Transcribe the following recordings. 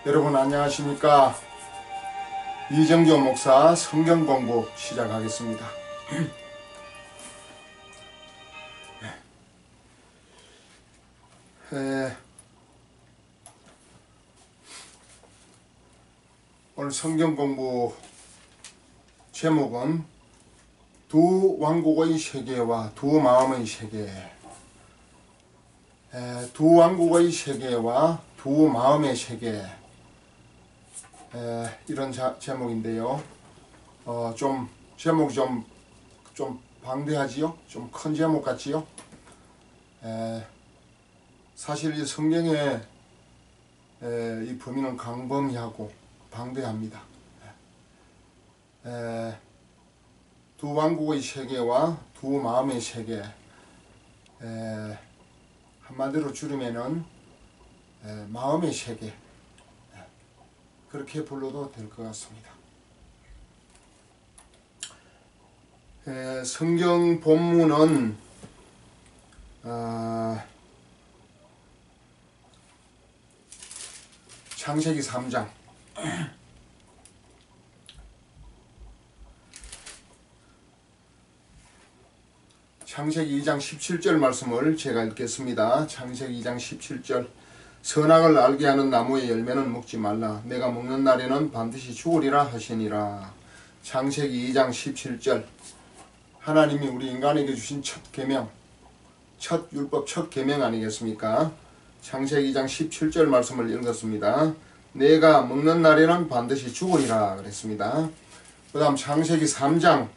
여러분 안녕하십니까? 이정교 목사 성경 공부 시작하겠습니다. 오늘 성경 공부 제목은 두 왕국의 세계와 두 마음의 세계. 두 왕국의 세계와 두 마음의 세계. 이런 제목인데요. 좀 제목이 좀 방대하지요? 좀 큰 제목 같지요? 사실 이 성경의 이 범위는 광범위하고 방대합니다. 두 왕국의 세계와 두 마음의 세계, 한마디로 줄이면은 마음의 세계, 그렇게 불러도 될 것 같습니다. 성경 본문은 창세기 3장 창세기 2장 17절 말씀을 제가 읽겠습니다. 창세기 2장 17절. 선악을 알게 하는 나무의 열매는 먹지 말라. 내가 먹는 날에는 반드시 죽으리라 하시니라. 창세기 2장 17절. 하나님이 우리 인간에게 주신 첫 계명, 첫 율법, 첫 계명 아니겠습니까? 창세기 2장 17절 말씀을 읽었습니다. 내가 먹는 날에는 반드시 죽으리라 그랬습니다. 그 다음 창세기 3장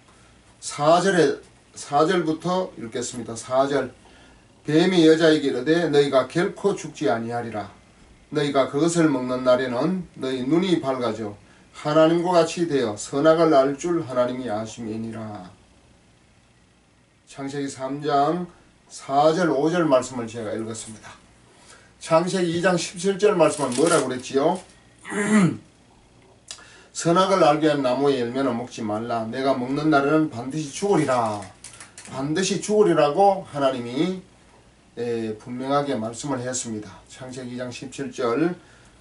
4절부터 읽겠습니다. 4절. 뱀이 여자에게 이르되 너희가 결코 죽지 아니하리라. 너희가 그것을 먹는 날에는 너희 눈이 밝아져 하나님과 같이 되어 선악을 알 줄 하나님이 아심이니라. 창세기 3장 4절 5절 말씀을 제가 읽었습니다. 창세기 2장 17절 말씀은 뭐라고 그랬지요? 선악을 알게 한 나무의 열매는 먹지 말라. 내가 먹는 날에는 반드시 죽으리라. 반드시 죽으리라고 하나님이 분명하게 말씀을 했습니다. 창세기 2장 17절.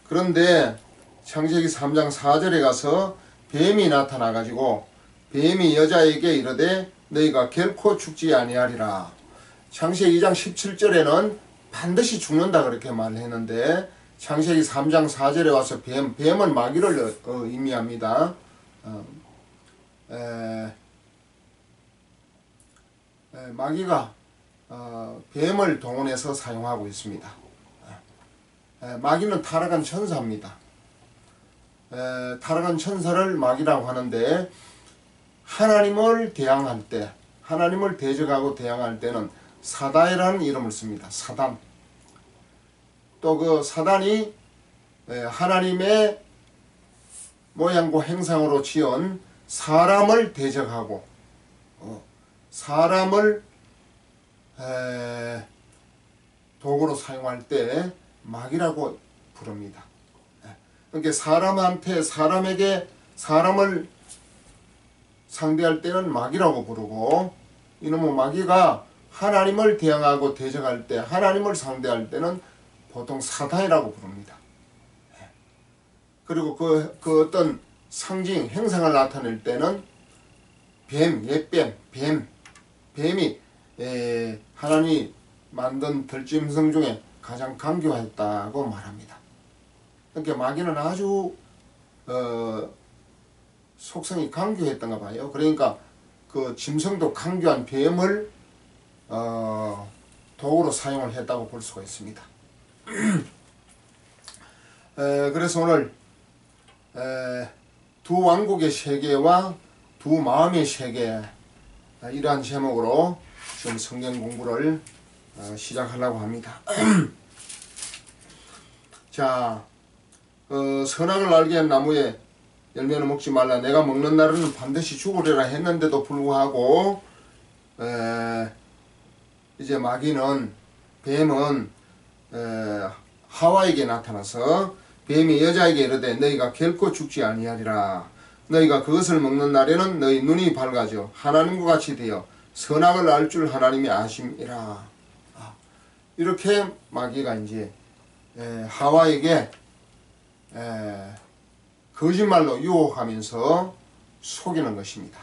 그런데 창세기 3장 4절에 가서 뱀이 나타나 가지고 뱀이 여자에게 이르되 너희가 결코 죽지 아니하리라. 창세기 2장 17절에는 반드시 죽는다 그렇게 말했는데 창세기 3장 4절에 와서 뱀은 마귀를 의미합니다. 마귀가 뱀을 동원해서 사용하고 있습니다. 마귀는 타락한 천사입니다. 타락한 천사를 마귀라고 하는데 하나님을 대항할 때, 하나님을 대적하고 대항할 때는 사단이라는 이름을 씁니다. 사단. 또 그 사단이 하나님의 모양과 형상으로 지은 사람을 대적하고 사람을 도구로 사용할 때 마귀라고 부릅니다. 그러니까 사람에게 사람을 상대할 때는 마귀라고 부르고, 이놈의 마귀가 하나님을 대항하고 대적할 때, 하나님을 상대할 때는 보통 사단이라고 부릅니다. 그리고 그 어떤 상징, 형상을 나타낼 때는 뱀이 하나님이 만든 들짐승 중에 가장 강교했다고 말합니다. 그러니까 마귀는 아주 속성이 강교했던가 봐요. 그러니까 그 짐승도 강교한 뱀을 도구로 사용을 했다고 볼 수가 있습니다. 그래서 오늘 두 왕국의 세계와 두 마음의 세계, 이러한 제목으로 좀 성경 공부를 시작하려고 합니다. 자, 선악을 알게 한 나무의 열매는 먹지 말라. 내가 먹는 날은 반드시 죽으리라 했는데도 불구하고 이제 마귀는, 뱀은 하와에게 나타나서 뱀이 여자에게 이르되 너희가 결코 죽지 아니하리라. 너희가 그것을 먹는 날에는 너희 눈이 밝아져 하나님과 같이 되어 선악을 알 줄 하나님이 아심이라. 이렇게 마귀가 이제 하와에게 거짓말로 유혹하면서 속이는 것입니다.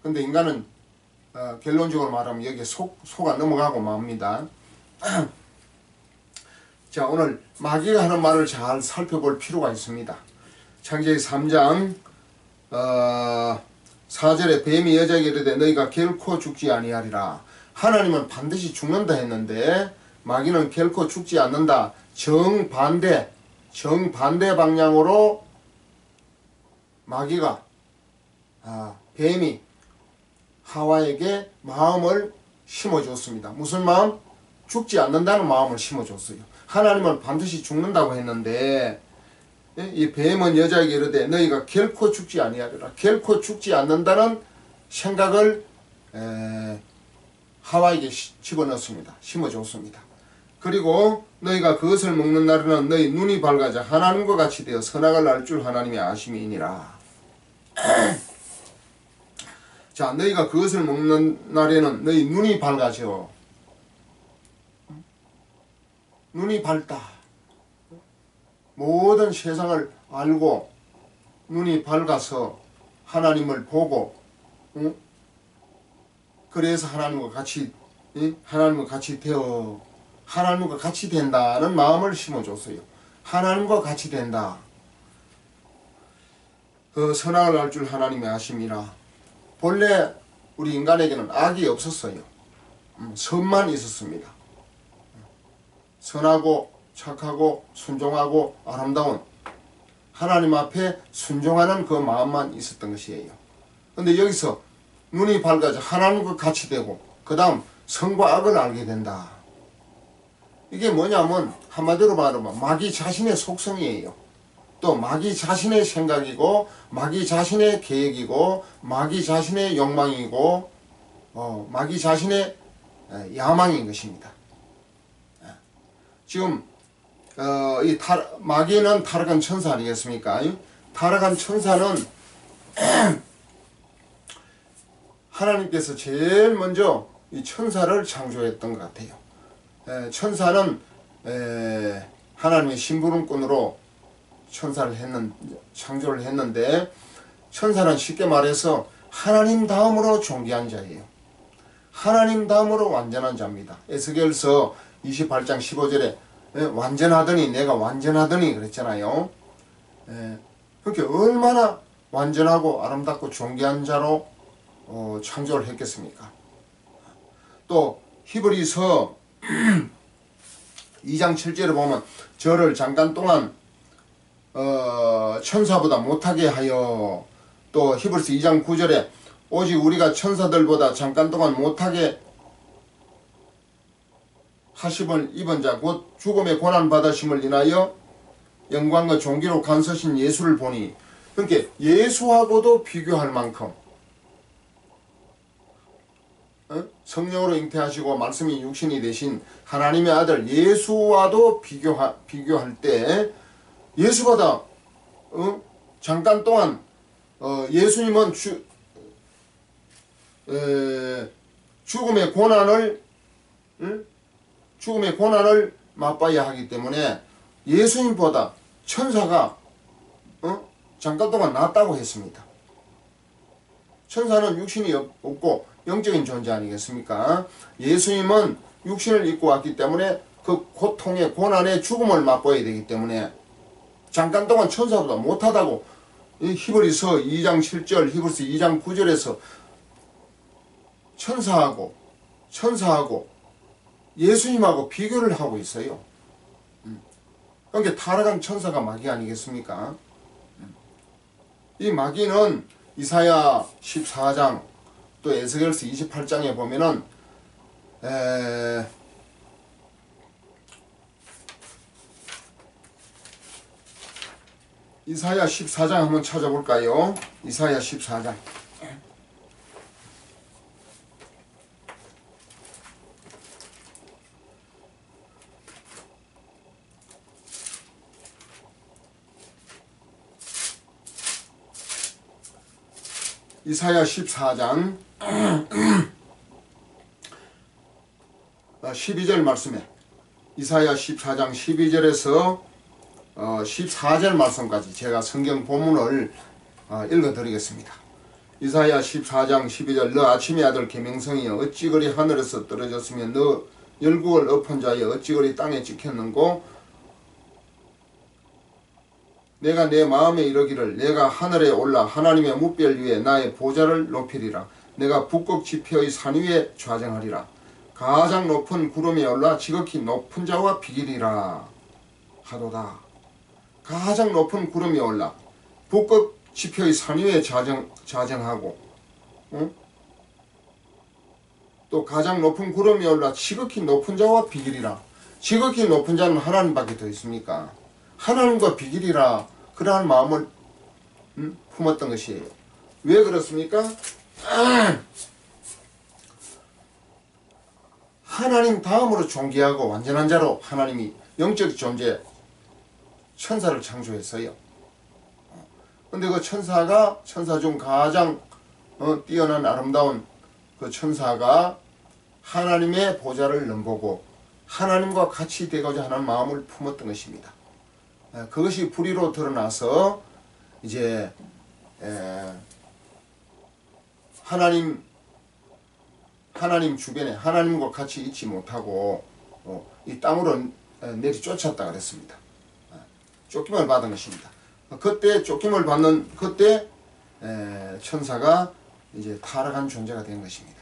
근데 인간은 결론적으로 말하면 여기에 속아 넘어가고 맙니다. 자, 오늘 마귀가 하는 말을 잘 살펴볼 필요가 있습니다. 창세기 3장 4절에 뱀이 여자에게 이르되 너희가 결코 죽지 아니하리라. 하나님은 반드시 죽는다 했는데 마귀는 결코 죽지 않는다. 정반대 방향으로 마귀가 뱀이 하와에게 마음을 심어줬습니다. 무슨 마음? 죽지 않는다는 마음을 심어줬어요. 하나님은 반드시 죽는다고 했는데 이 뱀은 여자에게 이르되 너희가 결코 죽지 아니하리라. 결코 죽지 않는다는 생각을 하와에게 집어넣습니다. 심어줬습니다. 그리고 너희가 그것을 먹는 날에는 너희 눈이 밝아져 하나님과 같이 되어 선악을 알 줄 하나님이 아심이니라. 자, 너희가 그것을 먹는 날에는 너희 눈이 밝아져. 눈이 밝다. 모든 세상을 알고 눈이 밝아서 하나님을 보고 그래서 하나님과 같이 되어 하나님과 같이 된다는 마음을 심어줬어요. 하나님과 같이 된다. 그 선악을 알 줄 하나님이 아심이라. 본래 우리 인간에게는 악이 없었어요. 선만 있었습니다. 선하고 착하고 순종하고 아름다운 하나님 앞에 순종하는 그 마음만 있었던 것이에요. 근데 여기서 눈이 밝아져 하나님과 같이 되고 그 다음 선과 악을 알게 된다. 이게 뭐냐면 한마디로 말하면 마귀 자신의 속성이에요. 또 마귀 자신의 생각이고 마귀 자신의 계획이고 마귀 자신의 욕망이고 마귀 자신의 야망인 것입니다. 지금 마귀는 타락한 천사 아니겠습니까? 타락한 천사는 하나님께서 제일 먼저 이 천사를 창조했던 것 같아요. 천사는 하나님의 심부름꾼으로 창조를 했는데 천사는 쉽게 말해서 하나님 다음으로 존귀한 자예요. 하나님 다음으로 완전한 자입니다. 에스겔서 28장 15절에 완전하더니 내가 완전하더니 그랬잖아요. 그러니까 얼마나 완전하고 아름답고 존귀한 자로 창조를 했겠습니까? 또 히브리서 2장 7절에 보면 저를 잠깐 동안 천사보다 못하게 하여, 또 히브리서 2장 9절에 오직 우리가 천사들보다 잠깐 동안 못하게 하심을 입은 자 곧 죽음의 고난 받으심을 인하여 영광과 존귀로 간서신 예수를 보니, 그러니까 예수하고도 비교할 만큼 성령으로 잉태하시고 말씀이 육신이 되신 하나님의 아들 예수와도 비교할 때 예수보다 잠깐 동안 예수님은 죽음의 고난을 맛봐야 하기 때문에 예수님보다 천사가 잠깐 동안 낫다고 했습니다. 천사는 육신이 없고 영적인 존재 아니겠습니까? 예수님은 육신을 입고 왔기 때문에 그 고통의 고난의 죽음을 맛봐야 되기 때문에 잠깐 동안 천사보다 못하다고 히브리서 2장 7절, 히브리서 2장 9절에서 천사하고 예수님하고 비교를 하고 있어요. 그러니까 타락한 천사가 마귀 아니겠습니까? 이 마귀는 이사야 14장 또 에스겔서 28장에 보면은 이사야 14장 한번 찾아볼까요? 이사야 14장. 이사야 14장 12절 말씀에 이사야 14장 12절에서 14절 말씀까지 제가 성경 본문을 읽어드리겠습니다. 이사야 14장 12절 너 아침의 아들 계명성이여 어찌 그리 하늘에서 떨어졌으며 너 열국을 엎은 자여 어찌 그리 땅에 찍혔는고 내가 내 마음에 이르기를 내가 하늘에 올라 하나님의 뭇별 위에 나의 보좌를 높이리라. 내가 북극 지표의 산 위에 좌정하리라. 가장 높은 구름에 올라 지극히 높은 자와 비기리라 하도다. 가장 높은 구름에 올라 북극 지표의 산 위에 좌정하고 또 가장 높은 구름에 올라 지극히 높은 자와 비기리라. 지극히 높은 자는 하나님밖에 더 있습니까? 하나님과 비기리라 그러한 마음을 품었던 것이에요. 왜 그렇습니까? 하나님 다음으로 존귀하고 완전한 자로 하나님이 영적 존재 천사를 창조했어요. 근데 그 천사가 천사 중 가장 뛰어난 아름다운 그 천사가 하나님의 보좌를 넘보고 하나님과 같이 되고자 하는 마음을 품었던 것입니다. 그것이 불의로 드러나서 이제 하나님 주변에 하나님과 같이 있지 못하고 이 땅으로 내리쫓았다 그랬습니다. 쫓김을 받은 것입니다. 그때 쫓김을 받는 그때 천사가 이제 타락한 존재가 된 것입니다.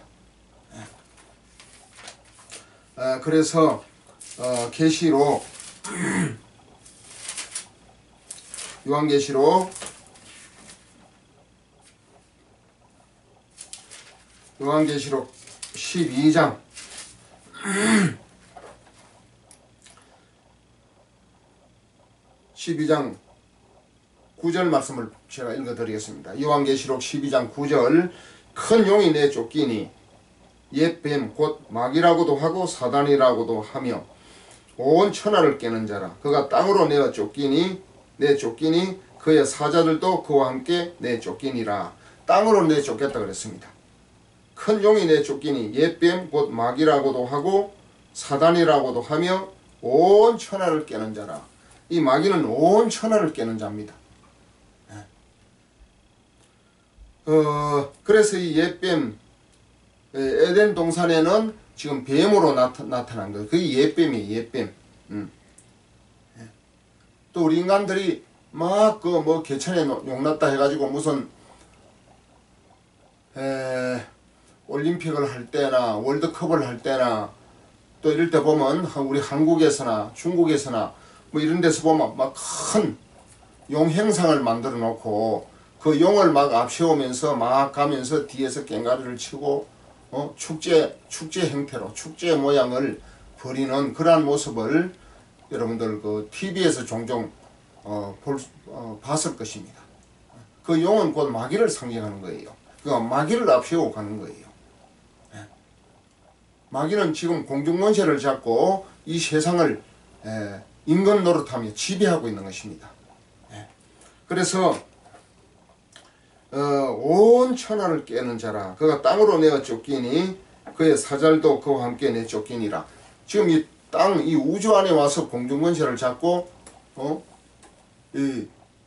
그래서 계시록 요한계시록 12장 12장 9절 말씀을 제가 읽어드리겠습니다. 요한계시록 12장 9절 큰 용이 내쫓기니 옛 뱀 곧 마귀라고도 하고 사단이라고도 하며 온 천하를 깨는 자라. 그가 땅으로 내쫓기니 그의 사자들도 그와 함께 내쫓기니라. 땅으로 내쫓겠다 그랬습니다. 큰 용이 내쫓기니 옛 뱀 곧 마귀라고도 하고 사단이라고도 하며 온 천하를 깨는 자라. 이 마귀는 온 천하를 깨는 자입니다. 그래서 이 옛뱀 에덴 동산에는 지금 뱀으로 나타난 거예요. 그게 옛뱀이에요. 옛뱀. 또 우리 인간들이 막 그 뭐 개천에 용났다 해가지고 무슨 올림픽을 할 때나 월드컵을 할 때나 또 이럴 때 보면 우리 한국에서나 중국에서나 뭐 이런 데서 보면 막 큰 용 행상을 만들어 놓고 그 용을 막 앞세우면서 막 가면서 뒤에서 꽹가리를 치고 축제 형태로 축제 모양을 벌이는 그러한 모습을 여러분들 그 TV에서 종종 봤을 것입니다. 그 용은 곧 마귀를 상징하는 거예요. 그러니까 마귀를 앞세우고 가는 거예요. 마귀는 지금 공중권세를 잡고 이 세상을 인간 노릇하며 지배하고 있는 것입니다. 그래서 온 천하를 깨는 자라. 그가 땅으로 내어 쫓기니 그의 사자들도 그와 함께 내쫓기니라. 지금 이 땅, 이 우주 안에 와서 공중권세를 잡고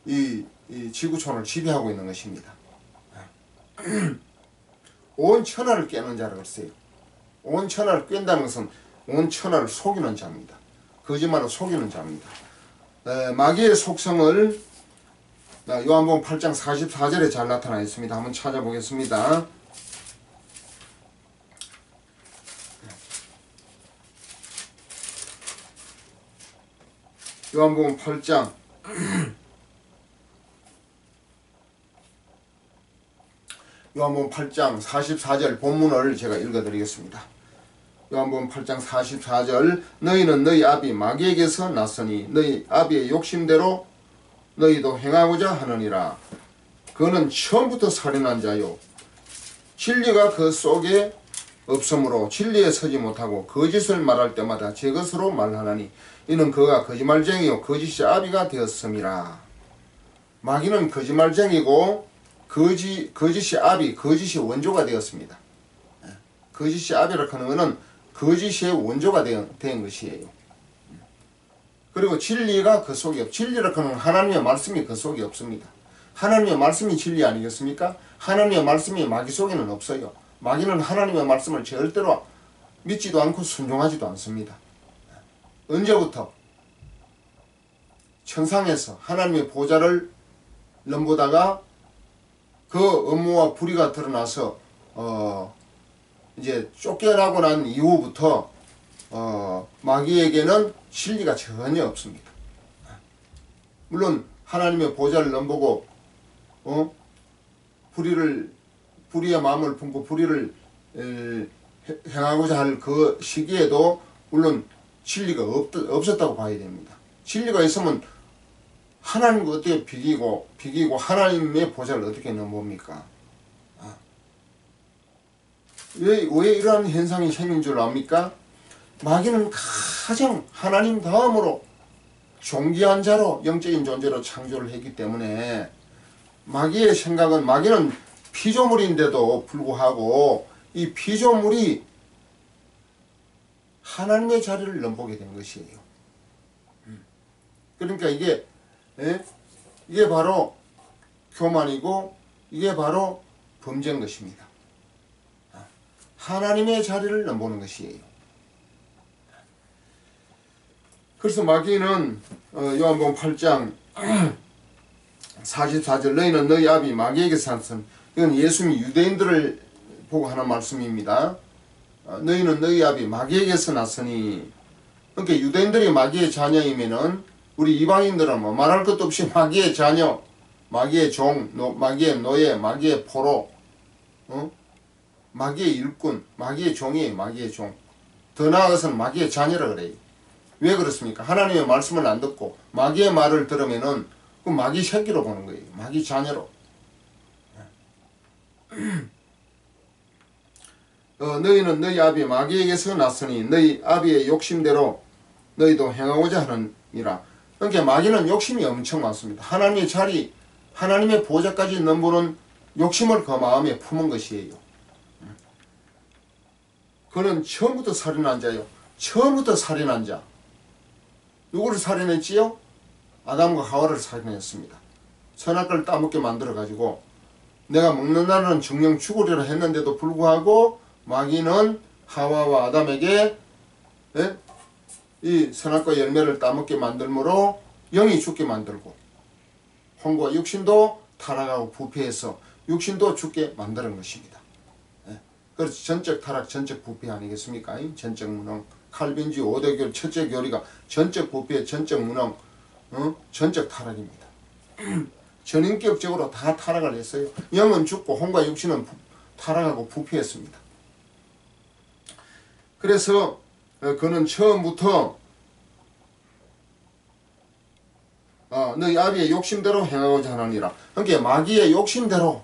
이 지구촌을 지배하고 있는 것입니다. 온 천하를 깨는 자라고 했어요. 온 천하를 깬다는 것은 온 천하를 속이는 자입니다. 거짓말로 속이는 자입니다. 마귀의 속성을 요한복음 8장 44절에 잘 나타나 있습니다. 한번 찾아보겠습니다. 요한복음 8장 44절 본문을 제가 읽어드리겠습니다. 요한복음 8장 44절 너희는 너희 아비 마귀에게서 났으니 너희 아비의 욕심대로 너희도 행하고자 하느니라. 그는 처음부터 살인한 자요 진리가 그 속에 없으므로 진리에 서지 못하고 거짓을 말할 때마다 제 것으로 말하나니 이는 그가 거짓말쟁이요 거짓의 아비가 되었음이라. 마귀는 거짓말쟁이고 거짓이 압이 거짓의 원조가 되었습니다. 거짓이 압이라고 하는 것은 거짓의 원조가 된 것이에요. 그리고 진리가 그 속에 진리라고 하는 하나님의 말씀이 그 속에 없습니다. 하나님의 말씀이 진리 아니겠습니까? 하나님의 말씀이 마귀 속에는 없어요. 마귀는 하나님의 말씀을 절대로 믿지도 않고 순종하지도 않습니다. 언제부터? 천상에서 하나님의 보좌를 넘보다가 그 업무와 불의가 드러나서 이제 쫓겨나고 난 이후부터 마귀에게는 진리가 전혀 없습니다. 물론 하나님의 보좌를 넘보고 불의의 마음을 품고 불의를 행하고자 할 그 시기에도 물론 진리가 없었다고 봐야 됩니다. 진리가 있으면 하나님과 어떻게 비기고 하나님의 보좌를 어떻게 넘봅니까? 왜 이러한 현상이 생긴 줄 압니까? 마귀는 가장 하나님 다음으로 존귀한 자로 영적인 존재로 창조를 했기 때문에 마귀의 생각은 마귀는 피조물인데도 불구하고 이 피조물이 하나님의 자리를 넘보게 된 것이에요. 그러니까 이게 바로 교만이고 이게 바로 범죄인 것입니다. 하나님의 자리를 넘보는 것이에요. 그래서 마귀는 요한복음 8장 44절 너희는 너희 아비 마귀에게서 났음. 이건 예수님이 유대인들을 보고 하는 말씀입니다. 너희는 너희 아비 마귀에게서 났으니, 그러니까 유대인들이 마귀의 자녀이면은 우리 이방인들은 뭐 말할 것도 없이 마귀의 자녀, 마귀의 종, 마귀의 노예, 마귀의 포로, 마귀의 일꾼, 마귀의 종이에요. 마귀의 종. 더 나아가서는 마귀의 자녀라 그래요. 왜 그렇습니까? 하나님의 말씀을 안 듣고 마귀의 말을 들으면은 그 마귀 새끼로 보는 거예요. 마귀 자녀로. 너희는 너희 아비 마귀에게서 났으니 너희 아비의 욕심대로 너희도 행하고자 하느니라. 그러니까 마귀는 욕심이 엄청 많습니다. 하나님의 자리, 하나님의 보좌까지 넘보는 욕심을 그 마음에 품은 것이에요. 그는 처음부터 살인한 자요. 처음부터 살인한 자. 누구를 살인했지요? 아담과 하와를 살인했습니다. 선악과를 따먹게 만들어가지고 내가 먹는 날은 정령 죽으리라 했는데도 불구하고 마귀는 하와와 아담에게 이 선악과 열매를 따먹게 만들므로 영이 죽게 만들고 혼과 육신도 타락하고 부패해서 육신도 죽게 만드는 것입니다. 그래서 전적 타락, 전적 부패 아니겠습니까? 전적 무능, 칼빈주의 5대 교리 첫째 교리가 전적 부패, 전적 무능, 전적 타락입니다. 전인격적으로 다 타락을 했어요. 영은 죽고 혼과 육신은 타락하고 부패했습니다. 그래서 그는 처음부터 너희 아비의 욕심대로 행하고자 하느니라. 그러니까 마귀의 욕심대로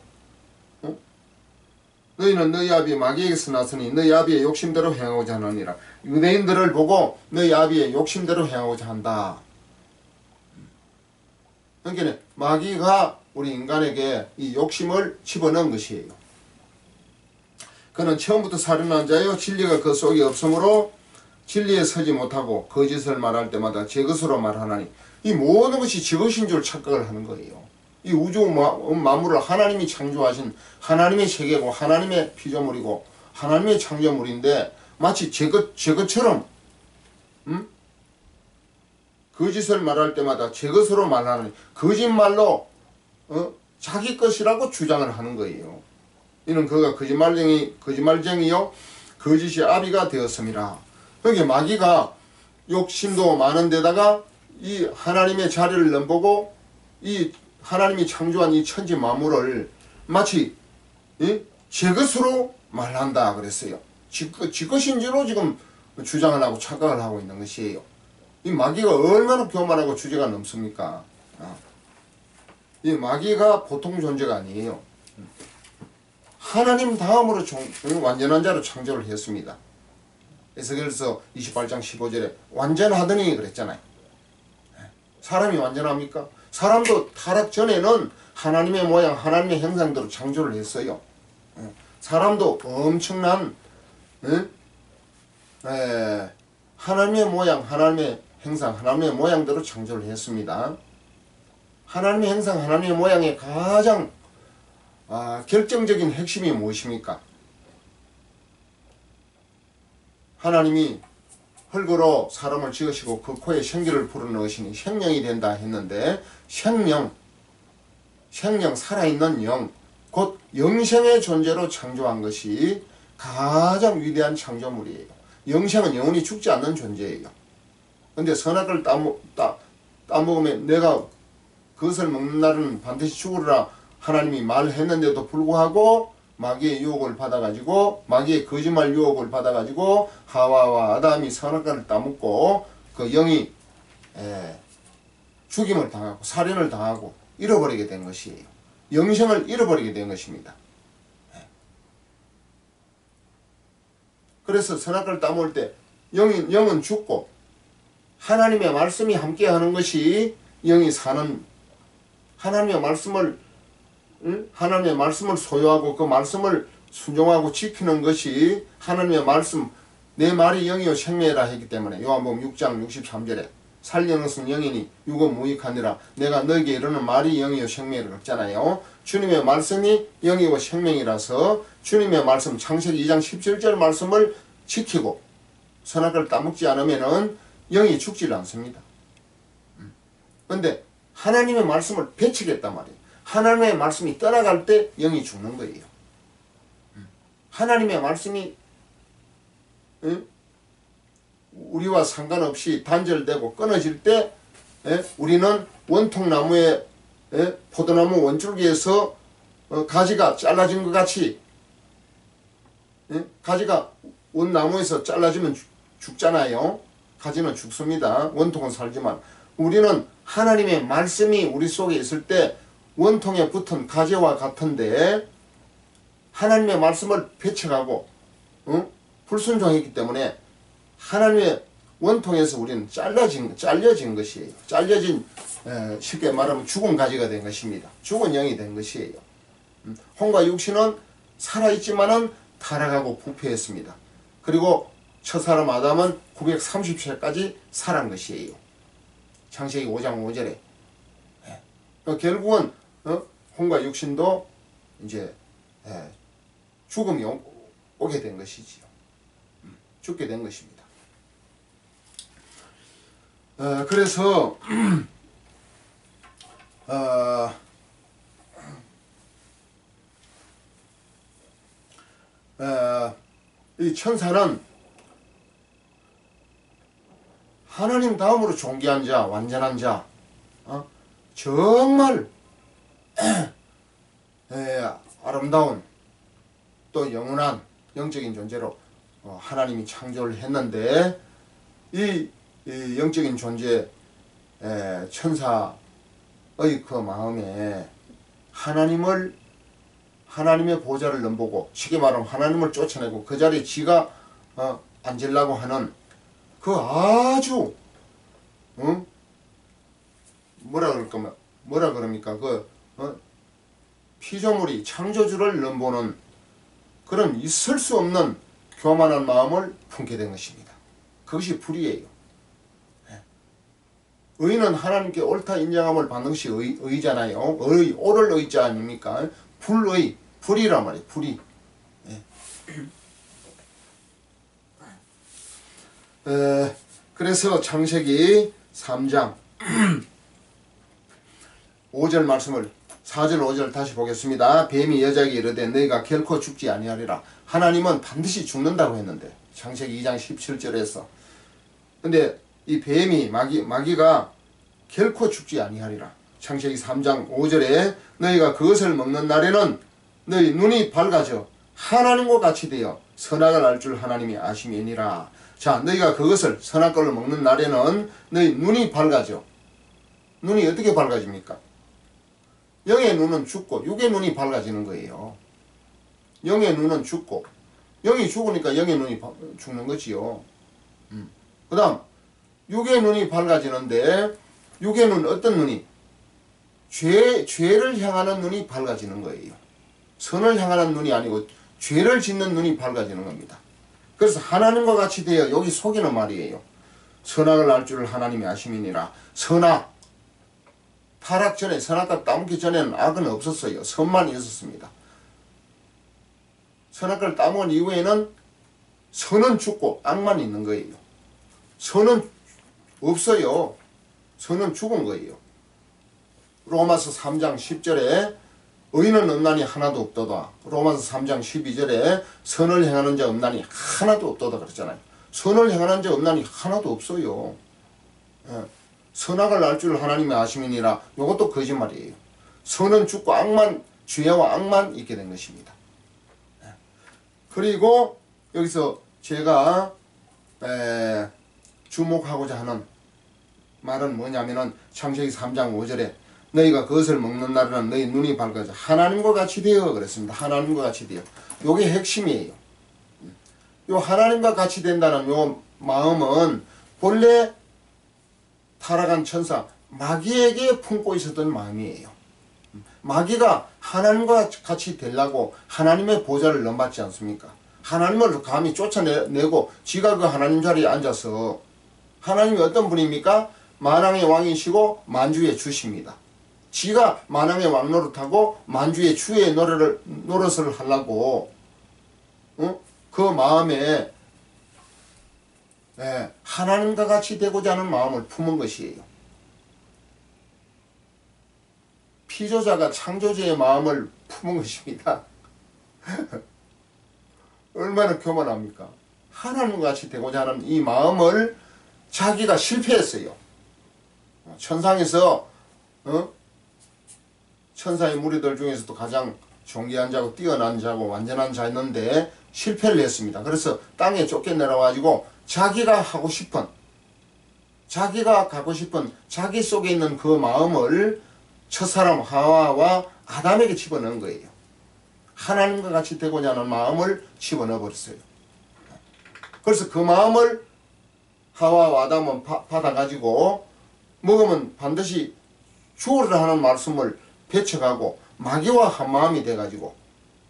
너희는 너희 아비 마귀에게서 났으니 너희 아비의 욕심대로 행하고자 하느니라. 유대인들을 보고 너희 아비의 욕심대로 행하고자 한다. 그러니까 마귀가 우리 인간에게 이 욕심을 집어넣은 것이에요. 그는 처음부터 살인한 자요 진리가 그 속에 없으므로 진리에 서지 못하고 거짓을 말할 때마다 제 것으로 말하나니, 이 모든 것이 제 것인 줄 착각을 하는 거예요. 이 우주 만물을 하나님이 창조하신 하나님의 세계고 하나님의 피조물이고 하나님의 창조물인데 마치 제 것처럼 거짓을 말할 때마다 제 것으로 말하는 거짓말로 자기 것이라고 주장을 하는 거예요. 이는 그가 거짓말쟁이요 거짓의 아비가 되었음이라. 그러니까 마귀가 욕심도 많은 데다가 이 하나님의 자리를 넘보고 이 하나님이 창조한 이 천지 만물을 마치 제 것으로 말한다 그랬어요. 지 것인 줄로 지금 주장을 하고 착각을 하고 있는 것이에요. 이 마귀가 얼마나 교만하고 주제가 넘습니까? 이 마귀가 보통 존재가 아니에요. 하나님 다음으로 완전한 자로 창조를 했습니다. 에스겔서 28장 15절에 완전하더니 그랬잖아요. 사람이 완전합니까? 사람도 타락 전에는 하나님의 모양 하나님의 형상대로 창조를 했어요. 사람도 엄청난 하나님의 모양 하나님의 형상 하나님의 모양대로 창조를 했습니다. 하나님의 형상 하나님의 모양의 가장 결정적인 핵심이 무엇입니까? 하나님이 흙으로 사람을 지으시고 그 코에 생기를 불어넣으시니 생명이 된다 했는데 생명 살아있는 영, 곧 영생의 존재로 창조한 것이 가장 위대한 창조물이에요. 영생은 영원히 죽지 않는 존재예요. 근데 선악을 따먹으면 내가 그것을 먹는 날은 반드시 죽으리라 하나님이 말했는데도 불구하고 마귀의 유혹을 받아가지고 마귀의 거짓말 유혹을 받아가지고 하와와 아담이 선악과를 따먹고 그 영이 죽임을 당하고 살인을 당하고 잃어버리게 된 것이에요. 영생을 잃어버리게 된 것입니다. 그래서 선악과를 따먹을 때 영은 죽고 하나님의 말씀이 함께하는 것이 영이 사는 하나님의 말씀을 소유하고 그 말씀을 순종하고 지키는 것이 하나님의 말씀 내 말이 영이요 생명이라 했기 때문에 요한복음 6장 63절에 살려는 것은 영이니 육은 무익하니라 내가 너에게 이르는 말이 영이요 생명이라 했잖아요. 주님의 말씀이 영이고 생명이라서 주님의 말씀 창세기 2장 17절 말씀을 지키고 선악을 따먹지 않으면은 영이 죽질 않습니다. 그런데 하나님의 말씀을 배치겠단 말이에요. 하나님의 말씀이 떠나갈 때 영이 죽는 거예요. 하나님의 말씀이 우리와 상관없이 단절되고 끊어질 때 우리는 원통나무의 포도나무 원줄기에서 가지가 잘라진 것 같이 가지가 원나무에서 잘라지면 죽잖아요. 가지는 죽습니다. 원통은 살지만 우리는 하나님의 말씀이 우리 속에 있을 때 원통에 붙은 가지와 같은데 하나님의 말씀을 배척하고 불순종했기 때문에 하나님의 원통에서 우리는 잘려진 것이에요. 쉽게 말하면 죽은 가지가 된 것입니다. 죽은 영이 된 것이에요. 혼과 육신은 살아있지만은 타락하고 부패했습니다. 그리고 첫사람 아담은 930세까지 살한 것이에요. 창세기 5장 5절에 결국은 혼과 육신도 이제 죽음이 오게 된 것이지요. 죽게 된 것입니다. 그래서 이 천사는 하나님 다음으로 존귀한 자, 완전한 자, 정말 아름다운 또 영원한 영적인 존재로 하나님이 창조를 했는데 이 영적인 존재 천사의 그 마음에 하나님의 보좌를 넘보고 쉽게 말하면 하나님을 쫓아내고 그 자리에 지가 앉으려고 하는 그 아주 뭐라 그럽니까 그 피조물이 창조주를 넘보는 그런 있을 수 없는 교만한 마음을 품게 된 것입니다. 그것이 불의예요. 의는 하나님께 옳다 인정함을 받는 것이 의잖아요. 옳을 의자 아닙니까? 불의란 말이에요. 불의. 그래서 창세기 3장 5절 말씀을 4절 5절 다시 보겠습니다. 뱀이 여자에게 이르되 너희가 결코 죽지 아니하리라. 하나님은 반드시 죽는다고 했는데 창세기 2장 17절에서 근데 이 뱀이 마귀가 결코 죽지 아니하리라. 창세기 3장 5절에 너희가 그것을 먹는 날에는 너희 눈이 밝아져 하나님과 같이 되어 선악을 알 줄 하나님이 아심이니라. 자, 너희가 그것을 선악과를 먹는 날에는 너희 눈이 밝아져. 눈이 어떻게 밝아집니까? 영의 눈은 죽고 육의 눈이 밝아지는 거예요. 영의 눈은 죽고 영이 죽으니까 영의 눈이 죽는 거지요. 그 다음 육의 눈이 밝아지는데 육의 눈 어떤 눈이? 죄를 향하는 눈이 밝아지는 거예요. 선을 향하는 눈이 아니고 죄를 짓는 눈이 밝아지는 겁니다. 그래서 하나님과 같이 되어 여기 속이는 말이에요. 선악을 알 줄을 하나님이 아심이니라. 선악, 타락 전에, 선악과 따먹기 전에는 악은 없었어요. 선만 있었습니다. 선악과를 따먹은 이후에는 선은 죽고 악만 있는 거예요. 선은 없어요. 선은 죽은 거예요. 로마서 3장 10절에 의인은 없나니 하나도 없도다. 로마서 3장 12절에 선을 행하는 자 없나니 하나도 없도다 그랬잖아요. 선을 행하는 자 없나니 하나도 없어요. 예. 선악을 알 줄 하나님의 아심이니라. 이것도 거짓말이에요. 선은 죽고 악만, 죄와 악만 있게 된 것입니다. 예. 그리고 여기서 제가 주목하고자 하는 말은 뭐냐면은 창세기 3장 5절에 너희가 그것을 먹는 날에는 너희 눈이 밝아져 하나님과 같이 되어 그랬습니다. 하나님과 같이 되어. 요게 핵심이에요. 요 하나님과 같이 된다는 요 마음은 본래 타락한 천사 마귀에게 품고 있었던 마음이에요. 마귀가 하나님과 같이 되려고 하나님의 보좌를 넘봤지 않습니까? 하나님을 감히 쫓아내고 지가 그 하나님 자리에 앉아서 하나님이 어떤 분입니까? 만왕의 왕이시고 만주의 주십니다. 지가 만왕의 왕 노릇하고 만주의 주의 노릇을 하려고 그 마음에 하나님과 같이 되고자 하는 마음을 품은 것이에요. 피조자가 창조주의 마음을 품은 것입니다. 얼마나 교만합니까? 하나님과 같이 되고자 하는 이 마음을 자기가 실패했어요. 천상에서 천사의 무리들 중에서도 가장 존귀한 자고 뛰어난 자고 완전한 자였는데 실패를 했습니다. 그래서 땅에 쫓겨내려가지고 자기가 갖고 싶은 자기 속에 있는 그 마음을 첫사람 하와와 아담에게 집어넣은 거예요. 하나님과 같이 되고자 하는 마음을 집어넣어 버렸어요. 그래서 그 마음을 하와와 아담은 받아가지고 먹으면 반드시 죽으리라 하는 말씀을 배쳐가고 마귀와 한마음이 돼가지고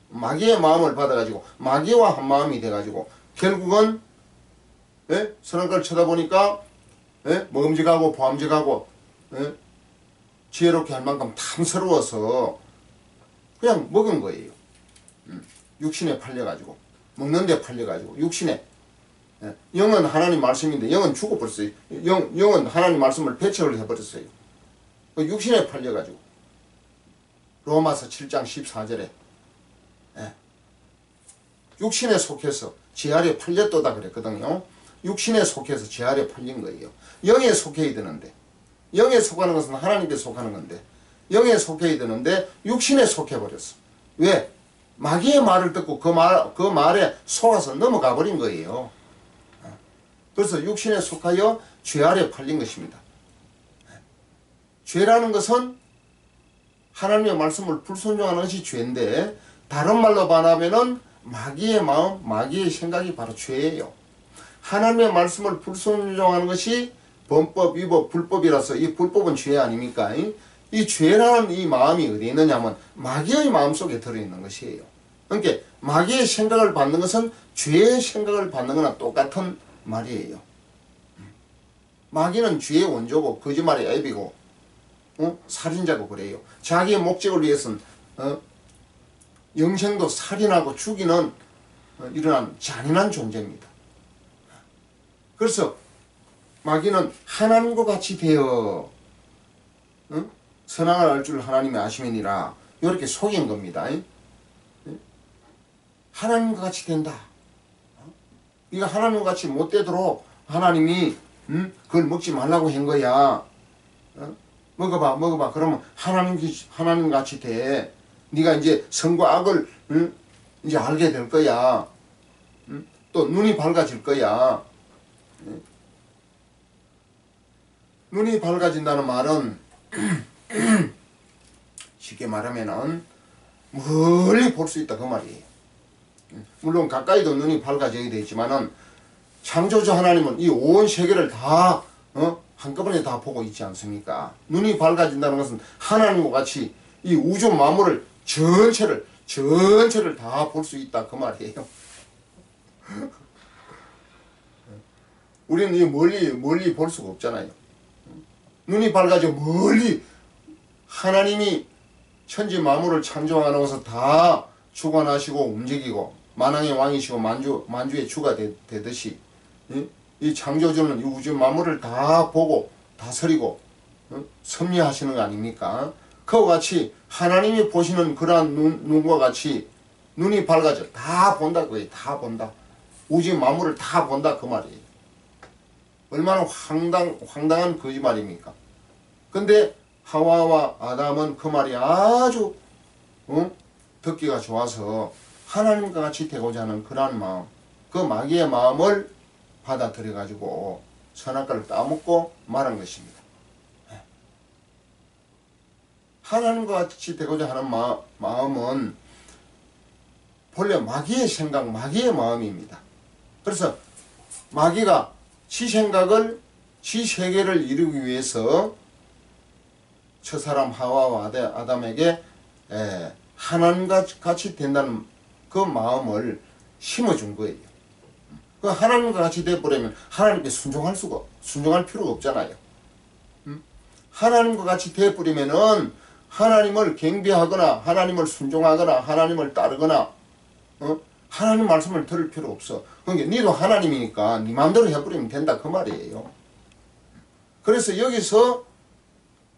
마귀의 마음을 받아가지고 마귀와 한마음이 돼가지고 결국은 선악과를 쳐다보니까 먹음직하고 보암직하고 지혜롭게 할 만큼 탐스러워서 그냥 먹은 거예요. 육신에 팔려가지고 먹는데 팔려가지고 육신에 영은 하나님 말씀인데 영은 죽어버렸어요. 영은 하나님 말씀을 배척을 해버렸어요. 육신에 팔려가지고 로마서 7장 14절에 육신에 속해서 지 아래 팔렸도다 그랬거든요. 육신에 속해서 지 아래 팔린 거예요. 영에 속해야 되는데 영에 속하는 것은 하나님께 속하는 건데 영에 속해야 되는데 육신에 속해버렸어. 왜? 마귀의 말을 듣고 그 말에 속아서 넘어가 버린 거예요. 그래서 육신에 속하여 죄 아래 팔린 것입니다. 죄라는 것은 하나님의 말씀을 불순종하는 것이 죄인데 다른 말로 말하면은 마귀의 마음, 마귀의 생각이 바로 죄예요. 하나님의 말씀을 불순종하는 것이 범법, 위법, 불법이라서 이 불법은 죄 아닙니까? 이 죄라는 이 마음이 어디에 있느냐면 마귀의 마음속에 들어있는 것이에요. 그러니까 마귀의 생각을 받는 것은 죄의 생각을 받는 거나 똑같은 말이에요. 마귀는 죄의 원조고 거짓말의 앱이고 살인자고 그래요. 자기의 목적을 위해서는 영생도 살인하고 죽이는 이러한 잔인한 존재입니다. 그래서 마귀는 하나님과 같이 되어 선악을 알 줄 하나님의 아심이니라 이렇게 속인 겁니다. 하나님과 같이 된다. 네가 하나님과 같이 못 되도록 하나님이 그걸 먹지 말라고 한 거야. 먹어봐. 그러면 하나님 같이 돼. 네가 이제 선과 악을 이제 알게 될 거야. 또 눈이 밝아질 거야. 눈이 밝아진다는 말은 쉽게 말하면은 멀리 볼 수 있다 그 말이에요. 물론 가까이도 눈이 밝아져야 되지만은 창조주 하나님은 이 온 세계를 다 한꺼번에 다 보고 있지 않습니까? 눈이 밝아진다는 것은 하나님과 같이 이 우주 만물을 전체를 다 볼 수 있다 그 말이에요. 우리는 이 멀리 볼 수가 없잖아요. 눈이 밝아져 멀리 하나님이 천지 만물을 창조하는 것을 다 주관하시고 움직이고 만왕의 왕이시고 만주의 주가 되듯이 이 창조주는 이 우주 만물을 다 보고 다스리고 섭리하시는 거 아닙니까? 그와 같이 하나님이 보시는 그러한 눈과 같이 눈이 밝아져 다 본다 그거예요. 다 본다. 우주 만물을 다 본다 그 말이에요. 얼마나 황당한 거짓말입니까? 근데 하와와 아담은 그 말이 아주 듣기가 좋아서 하나님과 같이 되고자 하는 그러한 마음, 그 마귀의 마음을 받아들여 가지고 선악과를 따먹고 말한 것입니다. 하나님과 같이 되고자 하는 마음은 본래 마귀의 생각, 마귀의 마음입니다. 그래서 마귀가 지 생각을, 지 세계를 이루기 위해서 첫사람 하와와 아담에게 하나님과 같이 된다는 그 마음을 심어준 거예요. 그 하나님과 같이 되어버리면 하나님께 순종할 필요가 없잖아요. 하나님과 같이 되어버리면은 하나님을 경배하거나 하나님을 순종하거나 하나님을 따르거나 하나님 말씀을 들을 필요 없어. 그러니까 니도 하나님이니까 니 마음대로 해버리면 된다 그 말이에요. 그래서 여기서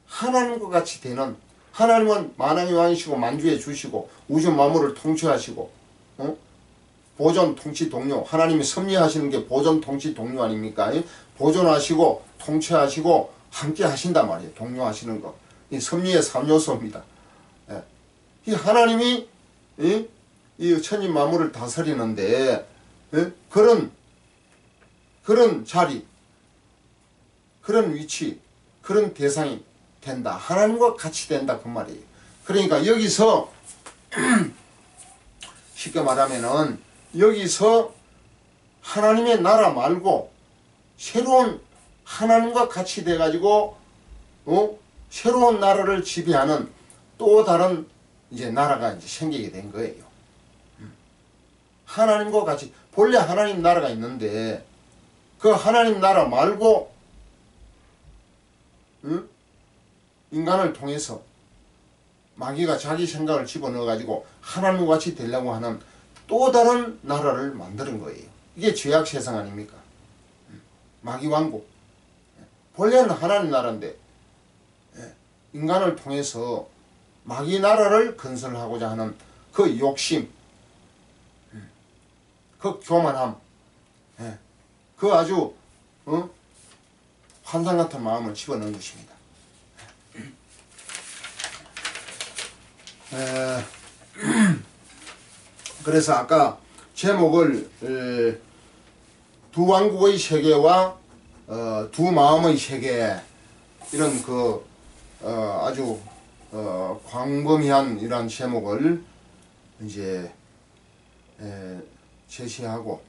하나님과 같이 되는, 하나님은 만왕의 왕이시고 만주의 주시고 우주 만물을 통치하시고 보존 통치 동료, 하나님이 섭리하시는 게 보존 통치 동료 아닙니까? 보존하시고 통치하시고 함께 하신단 말이에요. 동료하시는 거. 이 섭리의 3요소입니다. 이 하나님이 이 천지 만물을 다스리는데 그런 자리, 그런 위치, 그런 대상이 된다. 하나님과 같이 된다 그 말이에요. 그러니까 여기서 쉽게 말하면은 여기서 하나님의 나라 말고 새로운 하나님과 같이 돼가지고 새로운 나라를 지배하는 또 다른 이제 나라가 이제 생기게 된 거예요. 하나님과 같이 본래 하나님 나라가 있는데 그 하나님 나라 말고 인간을 통해서 마귀가 자기 생각을 집어넣어 가지고 하나님과 같이 되려고 하는 또 다른 나라를 만드는 거예요. 이게 죄악 세상 아닙니까? 마귀 왕국. 본래는 하나님 나라인데 인간을 통해서 마귀 나라를 건설하고자 하는 그 욕심, 그 교만함, 그 아주 환상 같은 마음을 집어넣은 것입니다. 그래서 아까 제목을 두 왕국의 세계와 두 마음의 세계, 이런 그 아주 광범위한 이런 제목을 이제 제시하고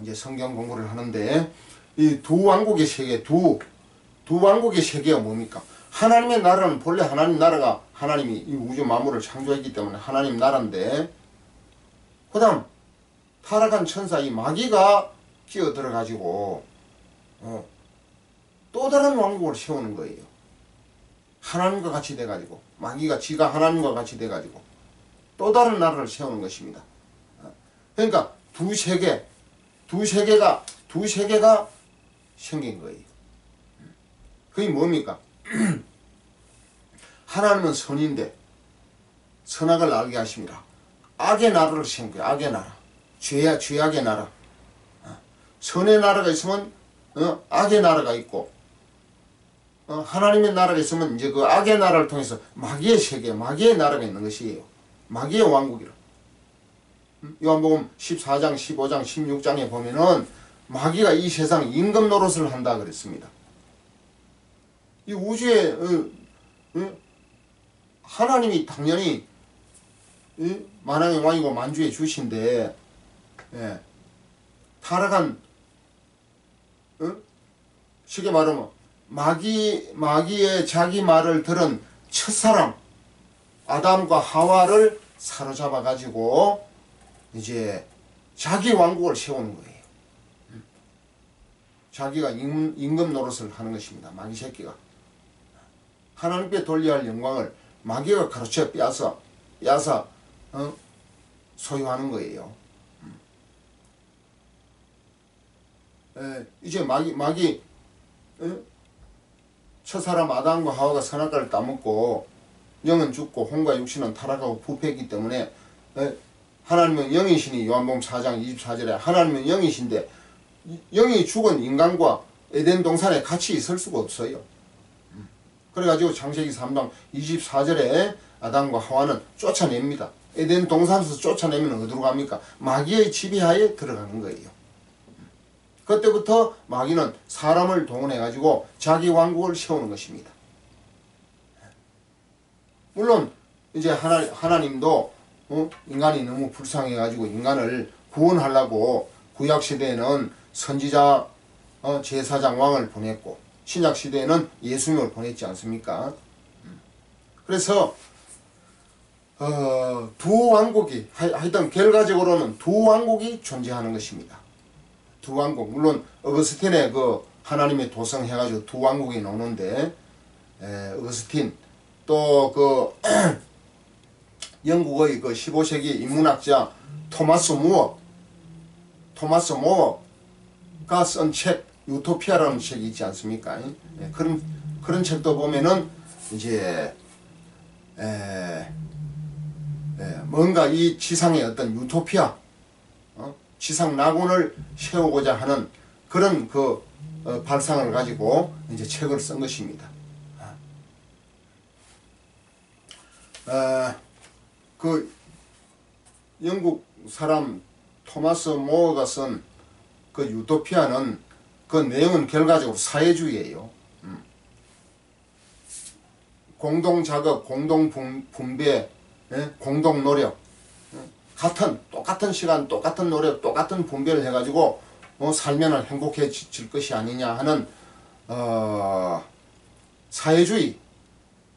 이제 성경 공부를 하는데, 이 두 왕국의 세계, 두 왕국의 세계가 뭡니까? 하나님의 나라는 본래 하나님 나라가, 하나님이 이 우주 만물을 창조했기 때문에 하나님 나라인데, 그 다음 타락한 천사 이 마귀가 끼어들어 가지고 또 다른 왕국을 세우는 거예요. 하나님과 같이 돼 가지고, 마귀가 지가 하나님과 같이 돼 가지고 또 다른 나라를 세우는 것입니다. 그러니까 두 세계가 생긴 거예요. 그게 뭡니까? 하나님은 선인데 선악을 알게 하십니다. 악의 나라를 세운 거예요. 악의 나라. 죄악의 나라. 선의 나라가 있으면 악의 나라가 있고, 하나님의 나라가 있으면 이제 그 악의 나라를 통해서 마귀의 세계, 마귀의 나라가 있는 것이에요. 마귀의 왕국이라. 요한복음 14장, 15장, 16장에 보면은 마귀가 이 세상 임금 노릇을 한다 그랬습니다. 이 우주에 하나님이 당연히 만왕의 왕이고 만주의 주신데, 타락한 쉽게 말하면 마귀의 자기 말을 들은 첫사람 아담과 하와를 사로잡아 가지고 이제 자기 왕국을 세우는 거예요. 자기가 임금 노릇을 하는 것입니다. 마귀 새끼가 하나님께 돌려야 할 영광을 마귀가 가로채 빼앗아 소유하는 거예요. 이제 마귀 첫사람 아담과 하와가 선악과를 따먹고 영은 죽고 혼과 육신은 타락하고 부패했기 때문에 하나님은 영이시니 요한복음 4장 24절에 하나님은 영이신데 영이 죽은 인간과 에덴 동산에 같이 있을 수가 없어요. 그래가지고 창세기 3장 24절에 아담과 하와는 쫓아냅니다. 에덴 동산에서 쫓아내면 어디로 갑니까? 마귀의 지배하에 들어가는 거예요. 그때부터 마귀는 사람을 동원해가지고 자기 왕국을 세우는 것입니다. 물론 이제 하나님도 인간이 너무 불쌍해가지고 인간을 구원하려고 구약시대에는 선지자 제사장 왕을 보냈고 신약시대에는 예수님을 보냈지 않습니까? 그래서 두 왕국이 하여튼 결과적으로는 두 왕국이 존재하는 것입니다. 두 왕국 물론 어거스틴의 그 하나님의 도성 해가지고 두 왕국이 나오는데 어거스틴 또 그 영국의 그 15세기 인문학자 토마스 모어가 쓴 책 유토피아라는 책이 있지 않습니까? 그런 책도 보면은 이제 뭔가 이 지상의 어떤 유토피아 지상 낙원을 세우고자 하는 그런 그 발상을 가지고 이제 책을 쓴 것입니다. 그 영국 사람 토마스 모어가 쓴 그 유토피아는 그 내용은 결과적으로 사회주의예요. 공동 작업, 공동 분배, 공동 노력, 똑같은 시간, 똑같은 노력, 똑같은 분배를 해가지고 살면 행복해질 것이 아니냐 하는 사회주의,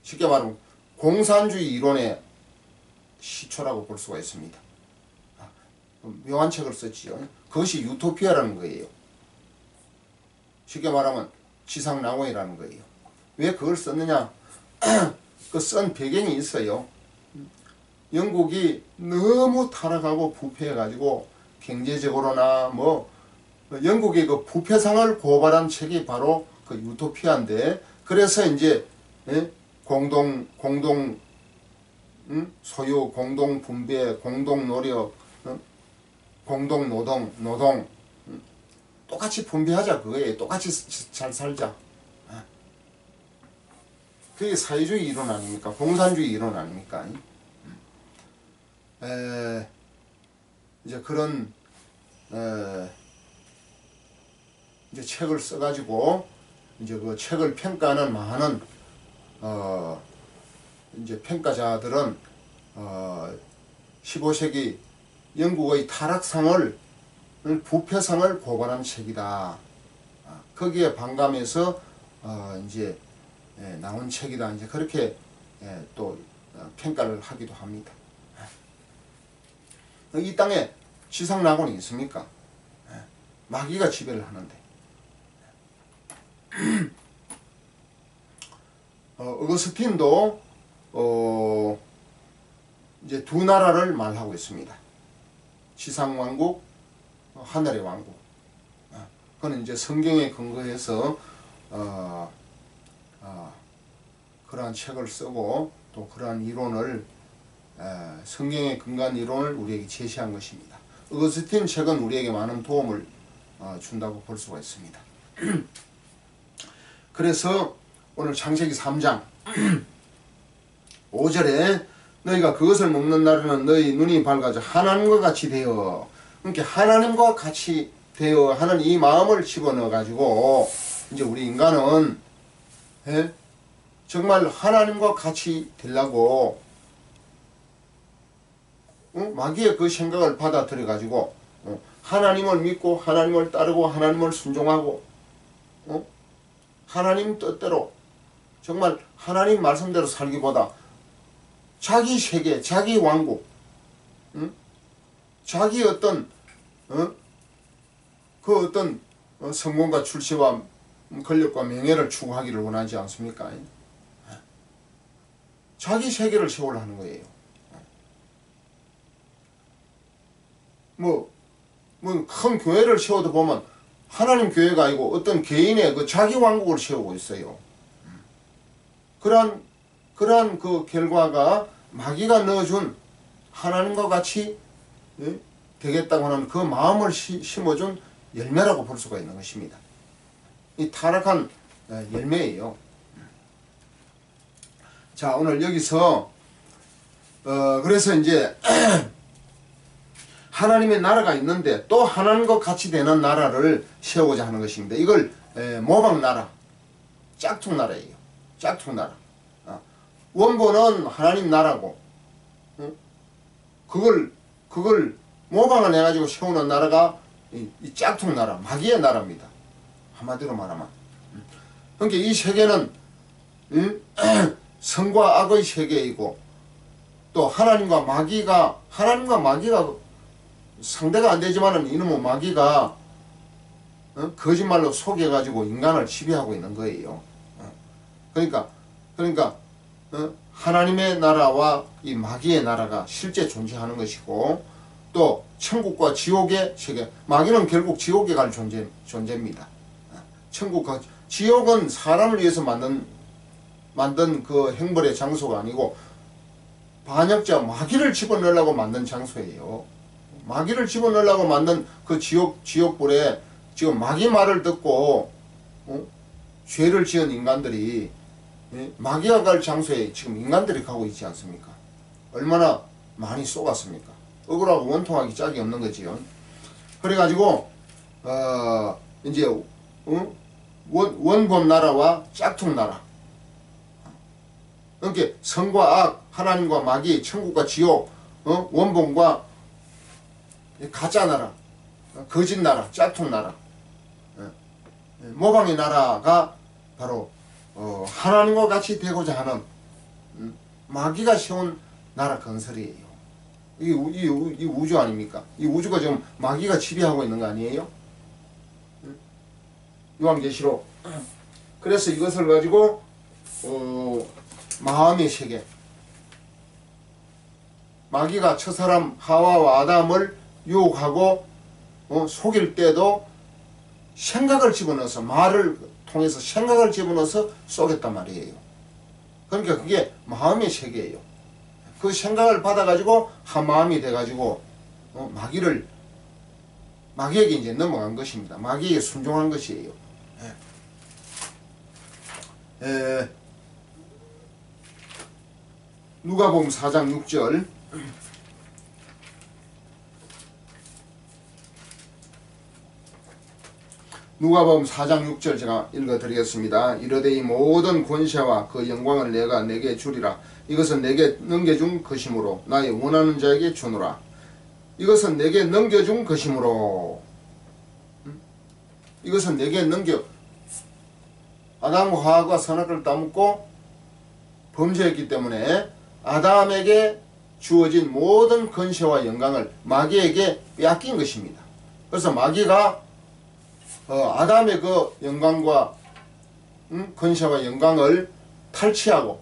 쉽게 말하면 공산주의 이론의 시초라고 볼 수가 있습니다. 묘한 책을 썼지요. 그것이 유토피아라는 거예요. 쉽게 말하면 지상낙원이라는 거예요. 왜 그걸 썼느냐? 그 쓴 배경이 있어요. 영국이 너무 타락하고 부패해가지고 경제적으로나 뭐 영국의 그 부패상을 고발한 책이 바로 그 유토피아인데 그래서 이제 공동 소유, 공동 분배, 공동 노력, 공동 노동 똑같이 분배하자 그거예요. 똑같이 잘 살자. 그게 사회주의 이론 아닙니까? 공산주의 이론 아닙니까? 이제 그런 이제 책을 써가지고 이제 그 책을 평가하는 많은 이제 평가자들은 15세기 영국의 타락상을 부패상을 고발한 책이다. 거기에 반감해서 이제 나온 책이다. 이제 그렇게 또 평가를 하기도 합니다. 이 땅에 지상낙원이 있습니까? 마귀가 지배를 하는데 어거스틴도 이제 두 나라를 말하고 있습니다. 지상왕국, 하늘의 왕국. 그건 이제 성경에 근거해서 그러한 책을 쓰고 또 그러한 이론을 성경에 근거한 이론을 우리에게 제시한 것입니다. 어거스틴 책은 우리에게 많은 도움을 준다고 볼 수가 있습니다. 그래서 오늘 창세기 3장 5절에 너희가 그것을 먹는 날에는 너희 눈이 밝아져 하나님과 같이 되어 그러니까 하나님과 같이 되어 하는 이 마음을 집어넣어 가지고 이제 우리 인간은 정말 하나님과 같이 되려고 마귀의 그 생각을 받아들여 가지고 하나님을 믿고 하나님을 따르고 하나님을 순종하고 하나님 뜻대로 정말 하나님 말씀대로 살기보다 자기 세계, 자기 왕국, 응? 자기 어떤 그 어떤 성공과 출세와 권력과 명예를 추구하기를 원하지 않습니까? 자기 세계를 세우려 하는 거예요. 큰 교회를 세워도 보면 하나님 교회가 아니고 어떤 개인의 그 자기 왕국을 세우고 있어요. 그러한 그 결과가 마귀가 넣어준 하나님과 같이 되겠다고 하는 그 마음을 심어준 열매라고 볼 수가 있는 것입니다. 이 타락한 열매예요. 자, 오늘 여기서 그래서 이제 하나님의 나라가 있는데 또 하나님과 같이 되는 나라를 세우고자 하는 것입니다. 이걸 모방나라, 짝퉁나라예요. 짝퉁나라. 원본은 하나님 나라고 그걸 모방을 해가지고 세우는 나라가 이 짝퉁나라, 마귀의 나라입니다. 한마디로 말하면. 그러니까 이 세계는 선과 악의 세계이고 또 하나님과 마귀가 상대가 안 되지만은 이놈의 마귀가 거짓말로 속여가지고 인간을 지배하고 있는 거예요. 그러니까 하나님의 나라와 이 마귀의 나라가 실제 존재하는 것이고 또 천국과 지옥의 세계, 마귀는 결국 지옥에 갈 존재입니다. 천국과 지옥은 사람을 위해서 만든 그 행벌의 장소가 아니고 반역자 마귀를 집어넣으려고 만든 장소예요. 마귀를 집어넣으려고 만든 그 지옥불에 지금 마귀 말을 듣고 죄를 지은 인간들이 마귀가 갈 장소에 지금 인간들이 가고 있지 않습니까? 얼마나 많이 쏘갔습니까? 억울하고 원통하기 짝이 없는 거지요. 그래가지고 이제 원본 나라와 짝퉁 나라, 그러니까 선과 악, 하나님과 마귀, 천국과 지옥, 원본과 가짜 나라, 거짓 나라, 짝퉁 나라, 모방의 나라가 바로 하나님과 같이 되고자 하는 마귀가 세운 나라 건설이에요. 이 우주 아닙니까? 이 우주가 지금 마귀가 지배하고 있는 거 아니에요? 요한계시록. 그래서 이것을 가지고 마음의 세계, 마귀가 첫사람 하와와 아담을 유혹하고 속일 때도 생각을 집어넣어서, 말을 통해서 생각을 집어넣어서 쏘겠단 말이에요. 그러니까 그게 마음의 세계예요. 그 생각을 받아가지고 한 마음이 돼가지고 마귀에게 이제 넘어간 것입니다. 마귀에게 순종한 것이에요. 누가복음 4장 6절. 누가복음 4장 6절 제가 읽어드리겠습니다. 이르되 이 모든 권세와 그 영광을 내가 내게 주리라. 이것은 내게 넘겨준 것이므로 나의 원하는 자에게 주노라. 이것은 내게 넘겨준 것이므로, 이것은 내게 아담과 하와가 선악을 따먹고 범죄했기 때문에 아담에게 주어진 모든 권세와 영광을 마귀에게 빼앗긴 것입니다. 그래서 마귀가 아담의 그 영광과 권세와 영광을 탈취하고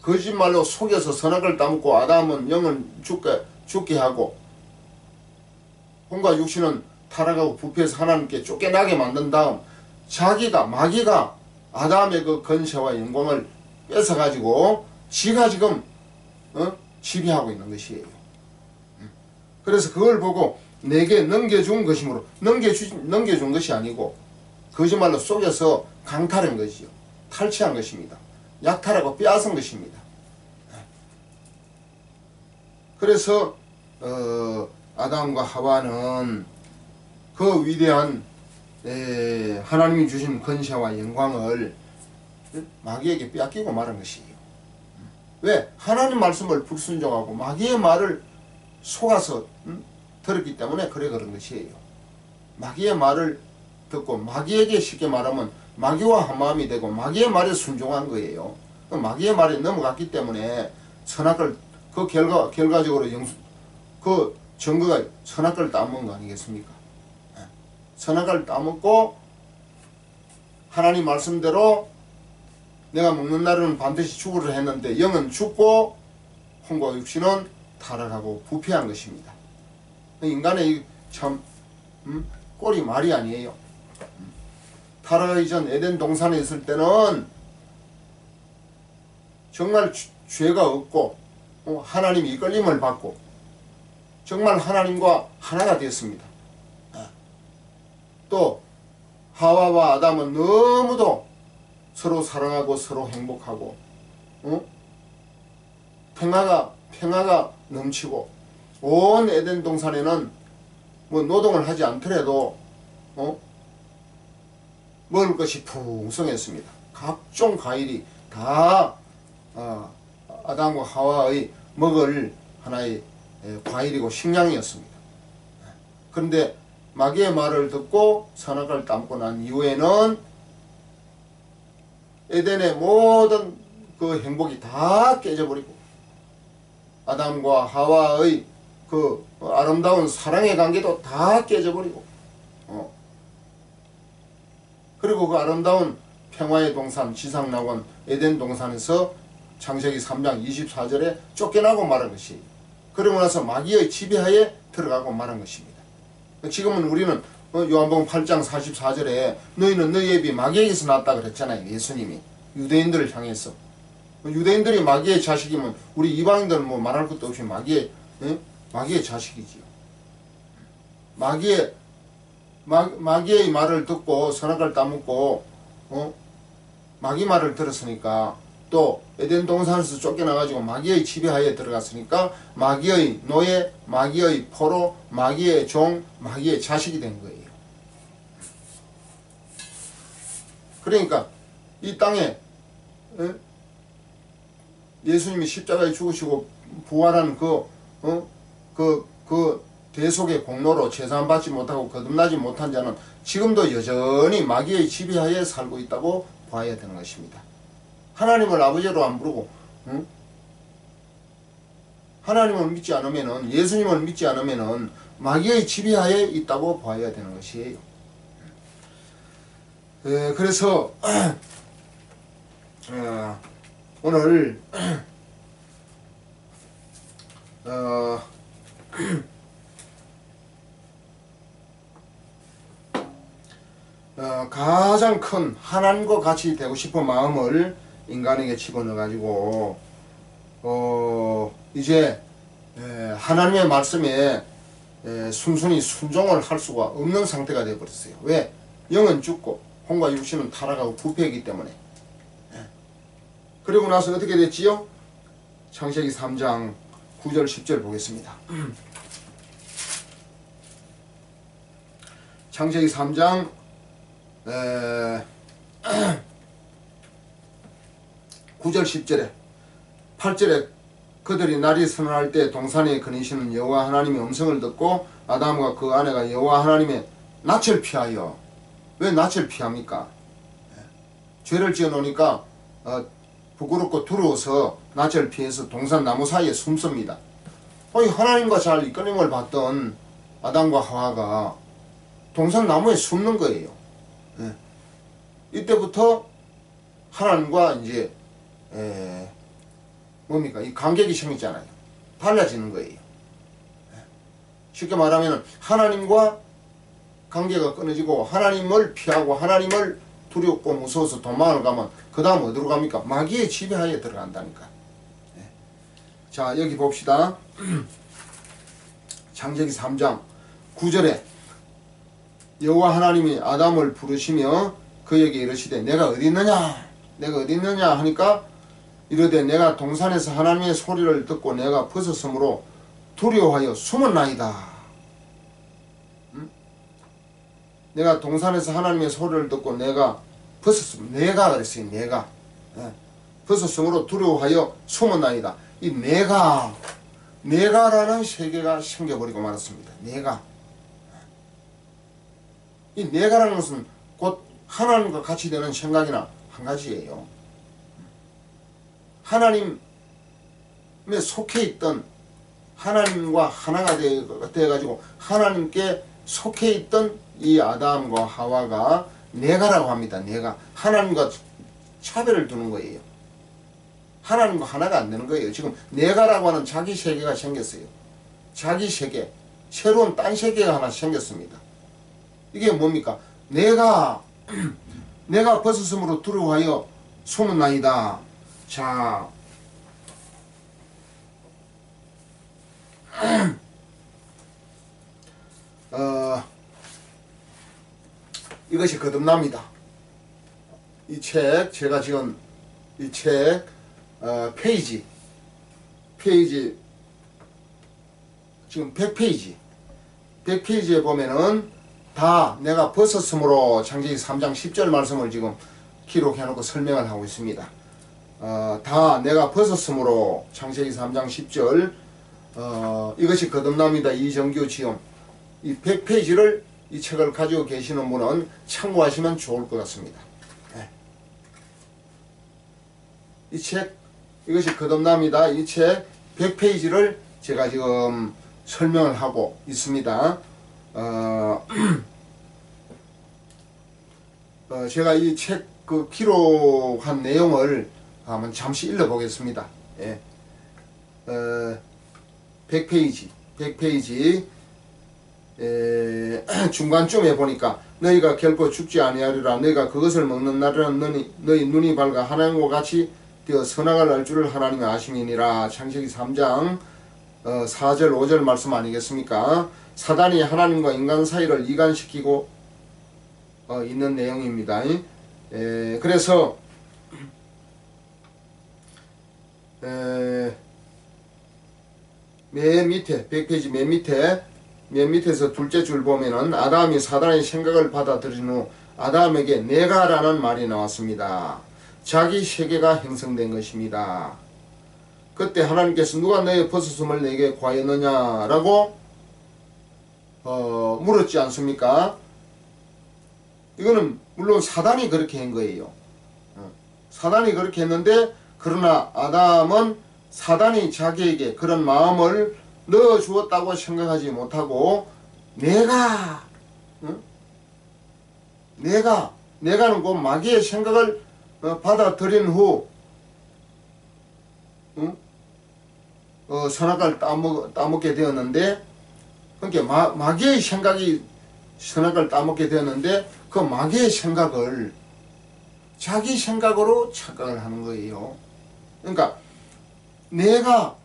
거짓말로 속여서 선악을 따먹고 아담은 영을 죽게 하고 혼과 육신은 타락하고 부패해서 하나님께 쫓겨나게 만든 다음 마귀가 아담의 그 권세와 영광을 뺏어가지고 지가 지금 지배하고 있는 것이에요. 그래서 그걸 보고 내게 넘겨준 것이므로, 넘겨준 것이 아니고 거짓말로 속여서 강탈한 것이요, 탈취한 것입니다. 약탈하고 빼앗은 것입니다. 그래서 아담과 하와는 그 위대한 하나님이 주신 권세와 영광을 마귀에게 빼앗기고 말한 것이에요. 왜? 하나님 말씀을 불순종하고 마귀의 말을 속아서 들었기 때문에 그런 것이에요. 마귀의 말을 듣고 마귀에게 쉽게 말하면 마귀와 한마음이 되고 마귀의 말에 순종한 거예요. 마귀의 말에 넘어갔기 때문에 선악을 그 결과적으로 그 증거가 선악을 따먹은 거 아니겠습니까? 선악을 따먹고 하나님 말씀대로 내가 먹는 날은 반드시 죽으려 했는데 영은 죽고 혼과 육신은 타락하고 부패한 것입니다. 인간의 참 꼴이 말이 아니에요. 타락하기 전 에덴 동산에 있을 때는 정말 죄가 없고 하나님이 이끌림을 받고 정말 하나님과 하나가 되었습니다. 또 하와와 아담은 너무도 서로 사랑하고 서로 행복하고 평화가 넘치고 온 에덴 동산에는 뭐 노동을 하지 않더라도 먹을 것이 풍성했습니다. 각종 과일이 다 아담과 하와의 먹을 하나의 과일이고 식량이었습니다. 그런데 마귀의 말을 듣고 선악을 따먹고 난 이후에는 에덴의 모든 그 행복이 다 깨져버리고 아담과 하와의 그 아름다운 사랑의 관계도 다 깨져버리고 그리고 그 아름다운 평화의 동산 지상낙원 에덴 동산에서 창세기 3장 24절에 쫓겨나고 말한 것이 그러고 나서 마귀의 지배하에 들어가고 말한 것입니다. 지금은 우리는 요한복음 8장 44절에 너희는 너희의 비 마귀에게서 났다 그랬잖아요. 예수님이 유대인들을 향해서 유대인들이 마귀의 자식이면 우리 이방인들은 뭐 말할 것도 없이 마귀의 자식이지요. 마귀의 말을 듣고 선악을 따먹고 마귀 말을 들었으니까 또 에덴 동산에서 쫓겨나가지고 마귀의 지배하에 들어갔으니까 마귀의 노예, 마귀의 포로, 마귀의 종, 마귀의 자식이 된 거예요. 그러니까 이 땅에 예수님이 십자가에 죽으시고 부활한 그 대속의 공로로 제사받지 못하고 거듭나지 못한 자는 지금도 여전히 마귀의 지배하에 살고 있다고 봐야 되는 것입니다. 하나님을 아버지로 안 부르고 하나님을 믿지 않으면은 예수님을 믿지 않으면은 마귀의 지배하에 있다고 봐야 되는 것이에요. 그래서 오늘 가장 큰 하나님과 같이 되고 싶은 마음을 인간에게 집어넣어 가지고 이제 하나님의 말씀에 순순히 순종을 할 수가 없는 상태가 되어 버렸어요. 왜? 영은 죽고 혼과 육신은 타락하고 부패이기 때문에. 그리고 나서 어떻게 됐지요? 창세기 3장 9절 10절 보겠습니다. 창세기 3장 9절 10절에 8절에 그들이 날이 서늘할 때 동산에 거니시는 여호와 하나님의 음성을 듣고 아담과 그 아내가 여호와 하나님의 낯을 피하여. 왜 낯을 피합니까? 죄를 지어 놓으니까 부끄럽고 두려워서 낯을 피해서 동산 나무 사이에 숨습니다. 하나님과 잘 이끌림을 받던 아담과 하와가 동산 나무에 숨는 거예요. 이때부터 하나님과 이제 뭡니까? 이 간격이 생기잖아요. 달라지는 거예요. 쉽게 말하면 하나님과 관계가 끊어지고 하나님을 피하고 하나님을 두렵고 무서워서 도망을 가면 그 다음 어디로 갑니까? 마귀의 지배하에 들어간다니까. 자, 여기 봅시다. 창세기 3장 9절에 여호와 하나님이 아담을 부르시며 그에게 이르시되 내가 어디 있느냐? 내가 어디 있느냐 하니까 이르되 내가 동산에서 하나님의 소리를 듣고 내가 벗었으므로 두려워하여 숨었나이다. 내가 동산에서 하나님의 소리를 듣고 내가 벗었으므로, 내가 그랬어요. 내가 벗었으므로 두려워하여 숨었나이다. 이 내가라는 세계가 생겨버리고 말았습니다. 이 내가라는 것은 곧 하나님과 같이 되는 생각이나 한 가지예요. 하나님에 속해 있던, 하나님과 하나가 되어가지고 하나님께 속해 있던 이 아담과 하와가 내가라고 합니다. 내가. 하나님과 차별을 두는 거예요. 하나님과 하나가 안 되는 거예요. 지금 내가라고 하는 자기 세계가 생겼어요. 자기 세계, 새로운 딴 세계가 하나 생겼습니다. 이게 뭡니까? 내가 벗었으므로 두려워하여 소문나이다. 자, 이것이 거듭납니다. 이 책, 제가 지금 이 책 페이지 지금 100페이지에 보면은 다 내가 벗었으므로 창세기 3장 10절 말씀을 지금 기록해 놓고 설명을 하고 있습니다. 다 내가 벗었으므로 창세기 3장 10절 이것이 거듭납니다. 이정규 지음. 이 100페이지를 이 책을 가지고 계시는 분은 참고하시면 좋을 것 같습니다. 네. 이 책, 이것이 거듭납니다. 이 책 100페이지를 제가 지금 설명을 하고 있습니다. 제가 이 책 기록한 내용을 한번 잠시 읽어보겠습니다. 예. 100페이지 중간쯤에 보니까 너희가 결코 죽지 아니하리라. 너희가 그것을 먹는 날에는 너희 눈이 밝아 하나님과 같이 되어 선악을 알 줄을 하나님의 아심이니라. 창세기 3장 4절 5절 말씀 아니겠습니까? 사단이 하나님과 인간 사이를 이간시키고 있는 내용입니다. 그래서 맨 밑에 100페이지 맨 밑에서 둘째 줄 보면은 아담이 사단의 생각을 받아들인 후 아담에게 내가라는 말이 나왔습니다. 자기 세계가 형성된 것입니다. 그때 하나님께서 누가 너의 벗었음을 내게 구하였느냐라고 물었지 않습니까? 이거는 물론 사단이 그렇게 한 거예요. 사단이 그렇게 했는데, 그러나 아담은 사단이 자기에게 그런 마음을 넣어주었다고 생각하지 못하고 내가는 곧 마귀의 생각을 받아들인 후 선악과를 따먹게 되었는데, 그러니까 마귀의 생각이 선악과를 따먹게 되었는데, 그 마귀의 생각을 자기 생각으로 착각을 하는 거예요. 그러니까 내가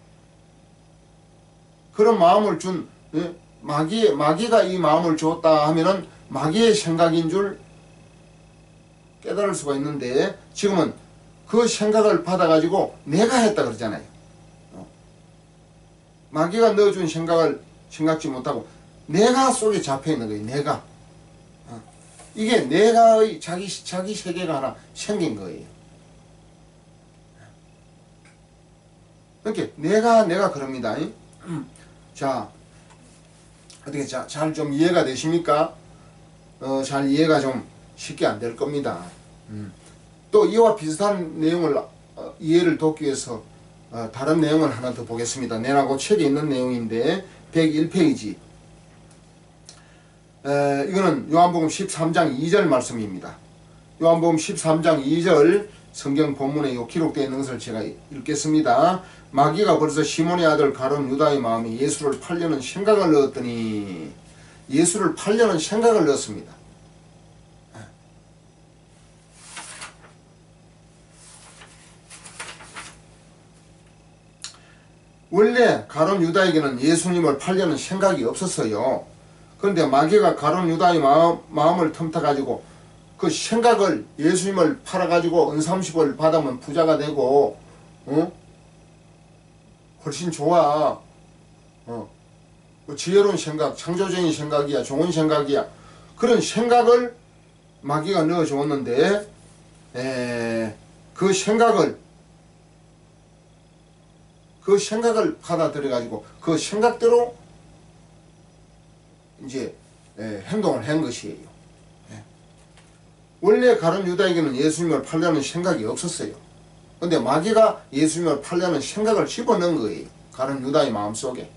그런 마음을 준 마귀가 이 마음을 줬다 하면은 마귀의 생각인 줄 깨달을 수가 있는데, 지금은 그 생각을 받아가지고 내가 했다 그러잖아요. 마귀가 넣어준 생각을 생각지 못하고 내가 속에 잡혀있는 거예요. 내가. 이게 내가의 자기 세계가 하나 생긴 거예요. 그러니까 내가 그럽니다. 자, 어떻게 잘 좀 이해가 되십니까? 잘 이해가 좀 쉽게 안 될 겁니다. 또 이와 비슷한 내용을 이해를 돕기 위해서 다른 내용을 하나 더 보겠습니다. 내라고 책에 있는 내용인데 101페이지. 이거는 요한복음 13장 2절 말씀입니다. 요한복음 13장 2절 성경 본문에 기록되어 있는 것을 제가 읽겠습니다. 마귀가 벌써 시몬의 아들 가룟 유다의 마음에 예수를 팔려는 생각을 넣었더니, 예수를 팔려는 생각을 넣었습니다. 원래 가룟 유다에게는 예수님을 팔려는 생각이 없었어요. 그런데 마귀가 가룟 유다의 마음을 틈타가지고 그 생각을, 예수님을 팔아가지고 은30을 받으면 부자가 되고 훨씬 좋아, 지혜로운 생각, 창조적인 생각이야, 좋은 생각이야, 그런 생각을 마귀가 넣어주었는데, 그 생각을 받아들여가지고 그 생각대로 이제 행동을 한 것이에요. 원래 가룟 유다에게는 예수님을 팔려는 생각이 없었어요. 근데 마귀가 예수님을 팔려는 생각을 집어넣은 거예요. 가룟 유다의 마음속에.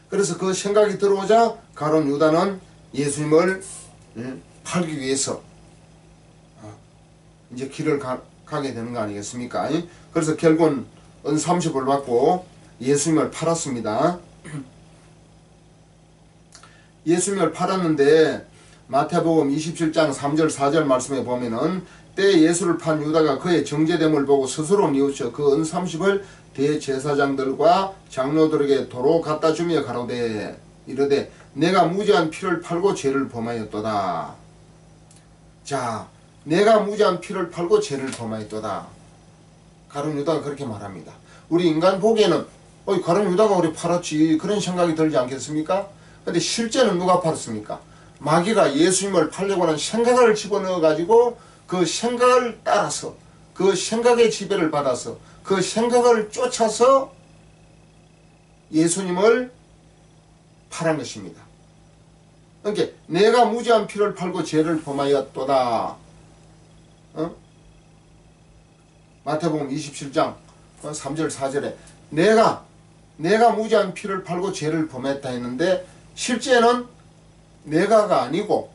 그래서 그 생각이 들어오자 가룟 유다는 예수님을 팔기 위해서 이제 길을 가게 되는 거 아니겠습니까? 그래서 결국은 은 30을 받고 예수님을 팔았습니다. 예수님을 팔았는데 마태복음 27장 3절 4절 말씀에 보면은 때 예수를 판 유다가 그의 정죄됨을 보고 스스로 뉘우쳐 그 은 30을 대제사장들과 장로들에게 도로 갖다 주며 가로되 이르되 내가 무죄한 피를 팔고 죄를 범하였도다. 자, 내가 무죄한 피를 팔고 죄를 범하였도다. 가룟 유다가 그렇게 말합니다. 우리 인간 보기에는 가룟 유다가 우리 팔았지 그런 생각이 들지 않겠습니까? 근데 실제는 누가 팔았습니까? 마귀가 예수님을 팔려고 하는 생각을 집어넣어 가지고 그 생각을 따라서 그 생각의 지배를 받아서 그 생각을 쫓아서 예수님을 팔은 것입니다. 그러니까 내가 무죄한 피를 팔고 죄를 범하였도다. 마태복음 27장 3절 4절에 내가 무죄한 피를 팔고 죄를 범했다 했는데 실제는 내가가 아니고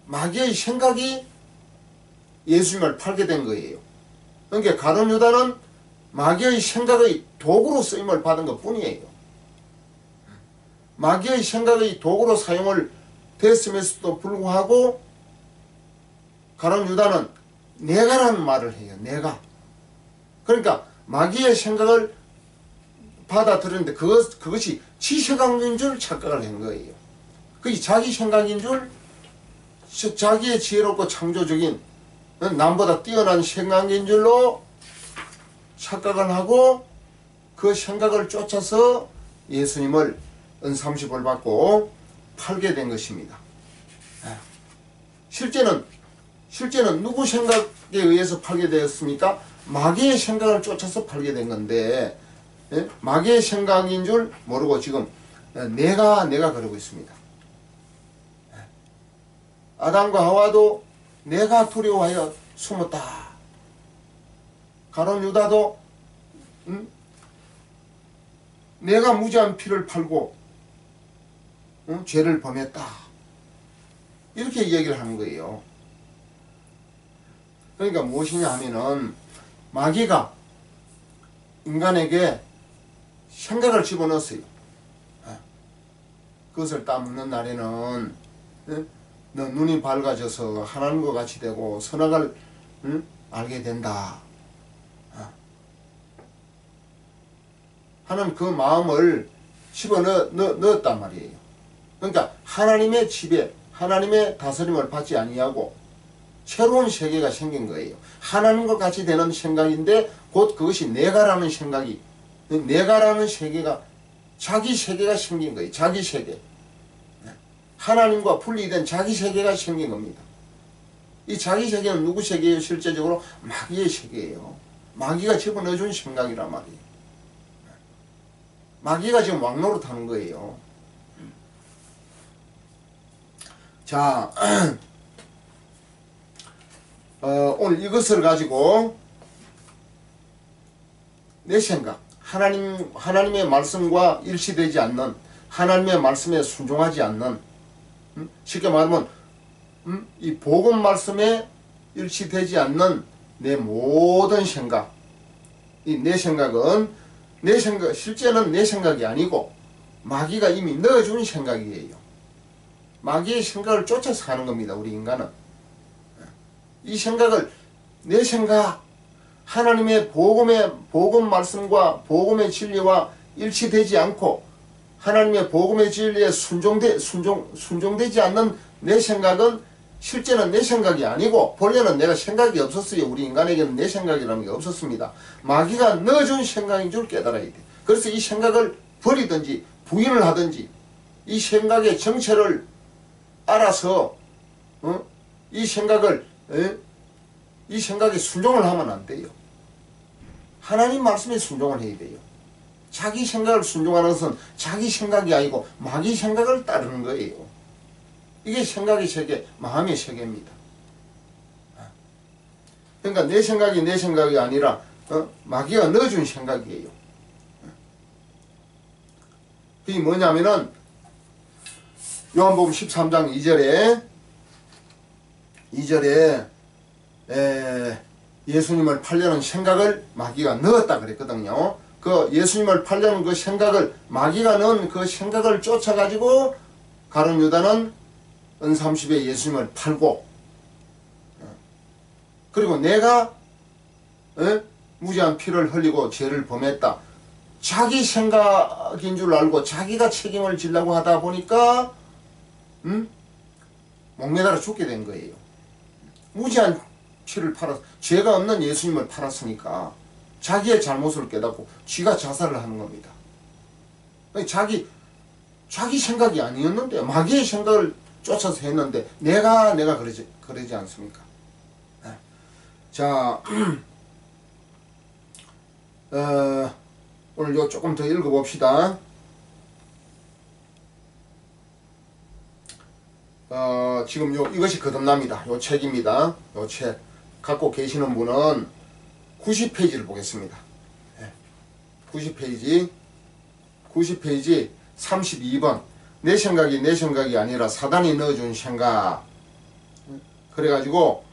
마귀의 생각이 예수님을 팔게 된 거예요. 그러니까 가룟 유다는 마귀의 생각의 도구로 쓰임을 받은 것 뿐이에요. 마귀의 생각의 도구로 사용을 됐음에도 불구하고 가룟 유다는 내가라는 말을 해요. 내가. 그러니까 마귀의 생각을 받아들였는데 그것이 지 생각인 줄 착각을 한 거예요. 그게 자기 생각인 줄, 자기의 지혜롭고 창조적인 남보다 뛰어난 생각인 줄로 착각을 하고 그 생각을 쫓아서 예수님을 은 30을 받고 팔게 된 것입니다. 실제는 누구 생각에 의해서 팔게 되었습니까? 마귀의 생각을 쫓아서 팔게 된 건데 마귀의 생각인 줄 모르고 지금 내가 그러고 있습니다. 아담과 하와도 내가 두려워하여 숨었다. 가룟 유다도 내가 무죄한 피를 팔고 죄를 범했다. 이렇게 얘기를 하는 거예요. 그러니까 무엇이냐 하면은 마귀가 인간에게 생각을 집어넣었어요. 그것을 따먹는 날에는 너 눈이 밝아져서 하나님과 같이 되고 선악을 알게 된다 하는 그 마음을 집어넣었단 말이에요. 그러니까 하나님의 지배, 하나님의 다스림을 받지 아니하고 새로운 세계가 생긴 거예요. 하나님과 같이 되는 생각인데 곧 그것이 내가라는 생각이, 내가라는 세계가, 자기 세계가 생긴 거예요. 자기 세계. 하나님과 분리된 자기 세계가 생긴 겁니다. 이 자기 세계는 누구 세계예요? 실제적으로 마귀의 세계예요. 마귀가 집어넣어준 생각이란 말이에요. 마귀가 지금 왕노릇하는 거예요. 자, 오늘 이것을 가지고 내 생각, 하나님의 말씀과 일치되지 않는, 하나님의 말씀에 순종하지 않는, 쉽게 말하면 이 복음 말씀에 일치되지 않는 내 모든 생각, 이 내 생각은 실제는 내 생각이 아니고 마귀가 이미 넣어준 생각이에요. 마귀의 생각을 쫓아서 하는 겁니다. 우리 인간은 이 생각을, 내 생각, 하나님의 복음 말씀과 복음의 진리와 일치되지 않고 하나님의 복음의 진리에 순종되지 않는 내 생각은 실제는 내 생각이 아니고 본래는 내가 생각이 없었어요. 우리 인간에게는 내 생각이라는 게 없었습니다. 마귀가 넣어준 생각인 줄 깨달아야 돼. 그래서 이 생각을 버리든지 부인을 하든지 이 생각의 정체를 알아서 이 생각에 순종을 하면 안 돼요. 하나님 말씀에 순종을 해야 돼요. 자기 생각을 순종하는 것은 자기 생각이 아니고 마귀 생각을 따르는 거예요. 이게 생각의 세계, 마음의 세계입니다. 그러니까 내 생각이 아니라 마귀가 넣어준 생각이에요. 그게 뭐냐면은 요한복음 13장 2절에 예수님을 팔려는 생각을 마귀가 넣었다 그랬거든요. 그 예수님을 팔려는 그 생각을 마귀가 넣은 그 생각을 쫓아가지고 가룟 유다는 은30에 예수님을 팔고, 그리고 내가 무지한 피를 흘리고 죄를 범했다. 자기 생각인 줄 알고 자기가 책임을 지려고 하다 보니까 목매달아 죽게 된 거예요. 무지한 피를 팔아서 죄가 없는 예수님을 팔았으니까 자기의 잘못을 깨닫고 쥐가 자살을 하는 겁니다. 자기 생각이 아니었는데 마귀의 생각을 쫓아서 했는데 내가 그러지 않습니까? 자, 오늘 요 조금 더 읽어봅시다. 지금 이것이 거듭납니다. 요 책입니다. 요 책 갖고 계시는 분은 90페이지를 보겠습니다. 90페이지 32번. 내 생각이 아니라 사단이 넣어준 생각. 그래가지고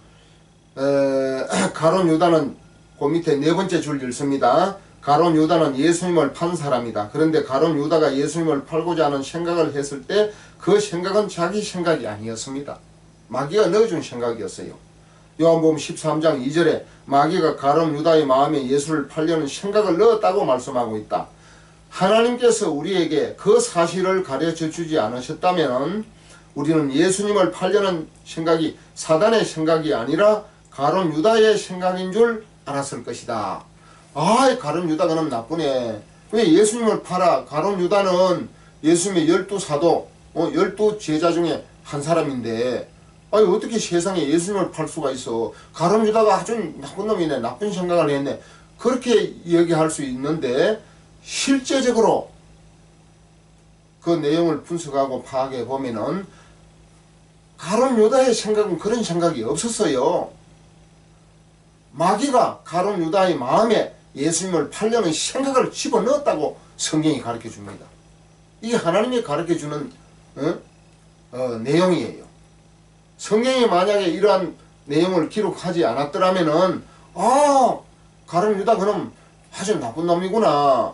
가룟 유다는 그 밑에 네 번째 줄 읽습니다. 가룟 유다는 예수님을 판 사람이다. 그런데 가룟 유다가 예수님을 팔고자 하는 생각을 했을 때 그 생각은 자기 생각이 아니었습니다. 마귀가 넣어준 생각이었어요. 요한복음 13장 2절에 마귀가 가룟 유다의 마음에 예수를 팔려는 생각을 넣었다고 말씀하고 있다. 하나님께서 우리에게 그 사실을 가르쳐 주지 않으셨다면 우리는 예수님을 팔려는 생각이 사단의 생각이 아니라 가룟 유다의 생각인 줄 알았을 것이다. 가룟 유다 그놈 나쁘네. 왜 예수님을 팔아? 가룟 유다는 예수님의 12사도 12제자 중에 한 사람인데 어떻게 세상에 예수님을 팔 수가 있어? 가룟 유다가 아주 나쁜 놈이네. 나쁜 생각을 했네. 그렇게 얘기할 수 있는데 실제적으로 그 내용을 분석하고 파악해 보면은 가룟 유다의 생각은 그런 생각이 없었어요. 마귀가 가룟 유다의 마음에 예수님을 팔려는 생각을 집어넣었다고 성경이 가르쳐 줍니다. 이게 하나님이 가르쳐 주는 내용이에요. 성경이 만약에 이러한 내용을 기록하지 않았더라면은 가룟 유다 그놈 아주 나쁜 놈이구나.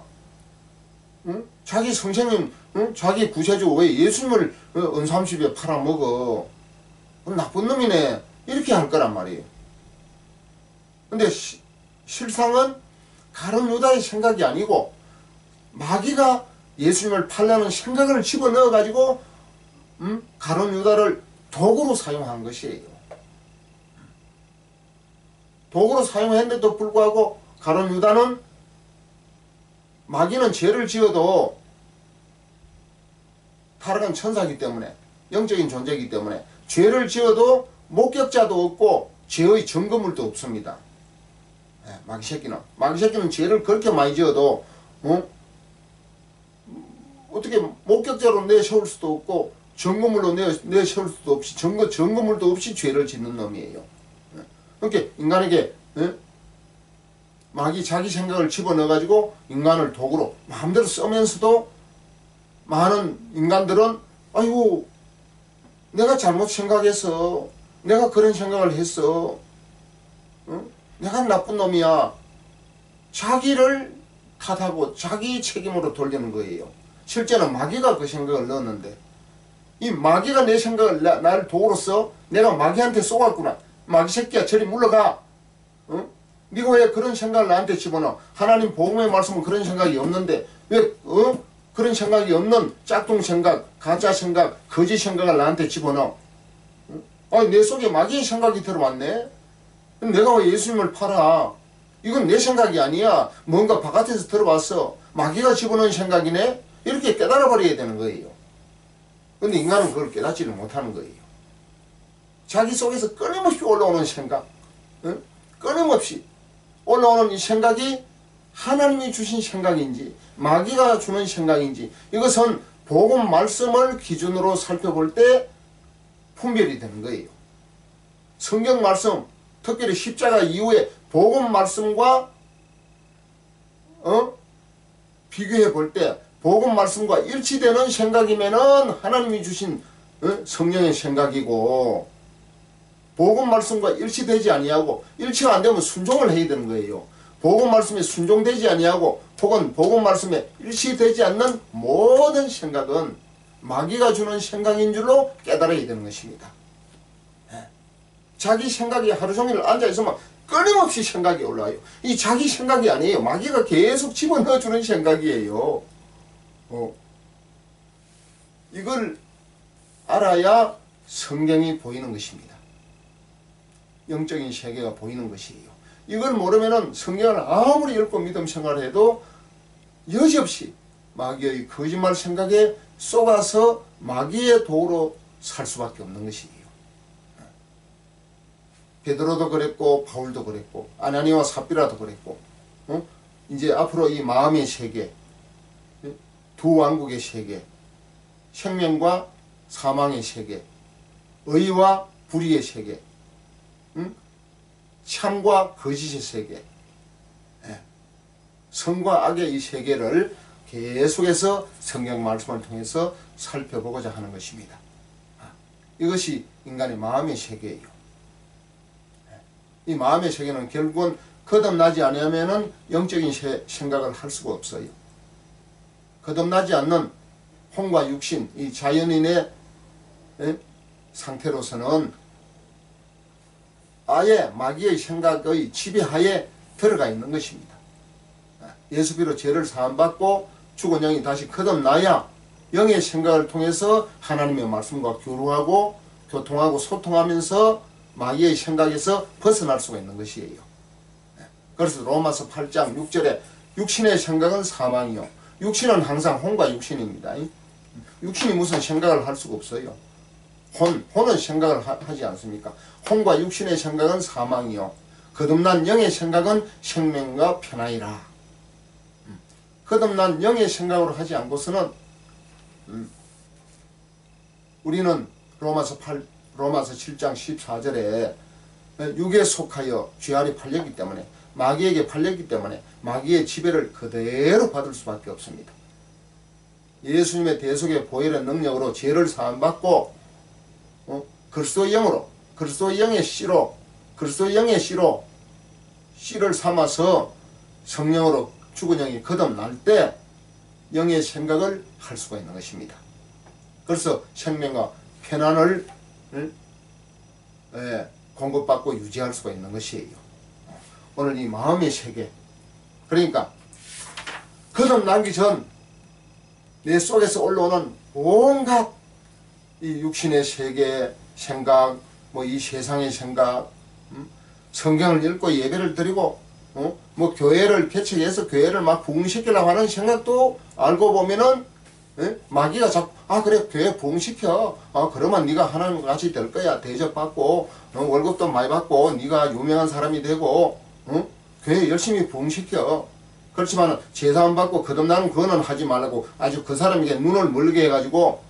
자기 선생님, 자기 구세주 왜 예수님을 은30에 팔아먹어? 나쁜 놈이네. 이렇게 할 거란 말이에요. 근데 실상은 가룟 유다의 생각이 아니고 마귀가 예수님을 팔려는 생각을 집어넣어 가지고 가룟 유다를 도구로 사용한 것이에요. 도구로 사용했는데도 불구하고 가룟 유다는 마귀는 죄를 지어도 타락한 천사이기 때문에 영적인 존재이기 때문에 죄를 지어도 목격자도 없고 죄의 증거물도 없습니다. 마귀 새끼는 죄를 그렇게 많이 지어도 어떻게 목격자로 내세울 수도 없고 증거물로 내세울 수도 없이 증거물도 없이 죄를 짓는 놈이에요. 그러니까 인간에게 마귀 자기 생각을 집어넣어가지고 인간을 도구로 마음대로 쓰면서도 많은 인간들은 아이고 내가 잘못 생각해서 내가 그런 생각을 했어. 내가 나쁜 놈이야. 자기를 탓하고 자기 책임으로 돌리는 거예요. 실제는 마귀가 그 생각을 넣었는데 이 마귀가 내 생각을 나를 도구로 써? 내가 마귀한테 쏘았구나. 마귀 새끼야 저리 물러가. 네가 왜 그런 생각을 나한테 집어넣어? 하나님 복음의 말씀은 그런 생각이 없는데 왜 그런 생각이 없는 짝퉁 생각, 가짜 생각, 거짓 생각을 나한테 집어넣어? 내 속에 마귀의 생각이 들어왔네? 내가 왜 예수님을 팔아? 이건 내 생각이 아니야. 뭔가 바깥에서 들어왔어. 마귀가 집어넣은 생각이네? 이렇게 깨달아버려야 되는 거예요. 근데 인간은 그걸 깨닫지를 못하는 거예요. 자기 속에서 끊임없이 올라오는 생각, 끊임없이 올라오는 이 생각이 하나님이 주신 생각인지 마귀가 주는 생각인지 이것은 복음 말씀을 기준으로 살펴볼 때 분별이 되는 거예요. 성경 말씀, 특별히 십자가 이후에 복음 말씀과 비교해 볼 때 복음 말씀과 일치되는 생각이면은 하나님이 주신 성령의 생각이고, 복음 말씀과 일치되지 아니하고 일치가 안 되면 순종을 해야 되는 거예요. 복음 말씀에 순종되지 아니하고 혹은 복음 말씀에 일치되지 않는 모든 생각은 마귀가 주는 생각인 줄로 깨달아야 되는 것입니다. 자기 생각이 하루 종일 앉아있으면 끊임없이 생각이 올라와요. 이 자기 생각이 아니에요. 마귀가 계속 집어넣어주는 생각이에요. 이걸 알아야 성경이 보이는 것입니다. 영적인 세계가 보이는 것이에요. 이걸 모르면은 성경을 아무리 읽고 믿음 생활을 해도 여지없이 마귀의 거짓말 생각에 속아서 마귀의 도로 살 수밖에 없는 것이에요. 베드로도 그랬고 바울도 그랬고 아나니와 삽비라도 그랬고 이제 앞으로 이 마음의 세계, 두 왕국의 세계, 생명과 사망의 세계, 의와 불의의 세계, 참과 거짓의 세계, 선과 악의 이 세계를 계속해서 성경 말씀을 통해서 살펴보고자 하는 것입니다. 이것이 인간의 마음의 세계예요. 이 마음의 세계는 결국은 거듭나지 않으면 영적인 생각을 할 수가 없어요. 거듭나지 않는 혼과 육신, 이 자연인의 상태로서는 아예 마귀의 생각의 지배하에 들어가 있는 것입니다. 예수 비로 죄를 사함받고 죽은 영이 다시 거듭나야 영의 생각을 통해서 하나님의 말씀과 교류하고 교통하고 소통하면서 마귀의 생각에서 벗어날 수가 있는 것이에요. 그래서 로마서 8장 6절에 육신의 생각은 사망이요. 육신은 항상 혼과 육신입니다. 육신이 무슨 생각을 할 수가 없어요. 혼은 생각을 하지 않습니까? 혼과 육신의 생각은 사망이요. 거듭난 영의 생각은 생명과 편안이라. 거듭난 영의 생각으로 하지 않고서는 우리는 로마서 7장 14절에 육에 속하여 죄아래 팔렸기 때문에 마귀에게 팔렸기 때문에 마귀의 지배를 그대로 받을 수밖에 없습니다. 예수님의 대속의 보혈의 능력으로 죄를 사함받고 그리스도의 영으로 그리스도의 영의 씨로 씨를 삼아서 성령으로 죽은 영이 거듭날 때 영의 생각을 할 수가 있는 것입니다. 그래서 생명과 편안을 공급받고 유지할 수가 있는 것이에요. 오늘 이 마음의 세계, 그러니까 거듭나기 전 내 속에서 올라오는 온갖 이 육신의 세계 생각, 뭐 이 세상의 생각, 성경을 읽고 예배를 드리고 뭐 교회를 개척해서 교회를 막 부흥시키려고 하는 생각도 알고 보면은 마귀가 자꾸 그래 교회 부흥시켜 그러면 네가 하나님과 같이 될 거야. 대접받고 월급도 많이 받고 네가 유명한 사람이 되고 교회 열심히 부흥시켜. 그렇지만 제사함 받고 거듭나는 그거는 하지 말라고 아주 그 사람에게 눈을 멀게 해가지고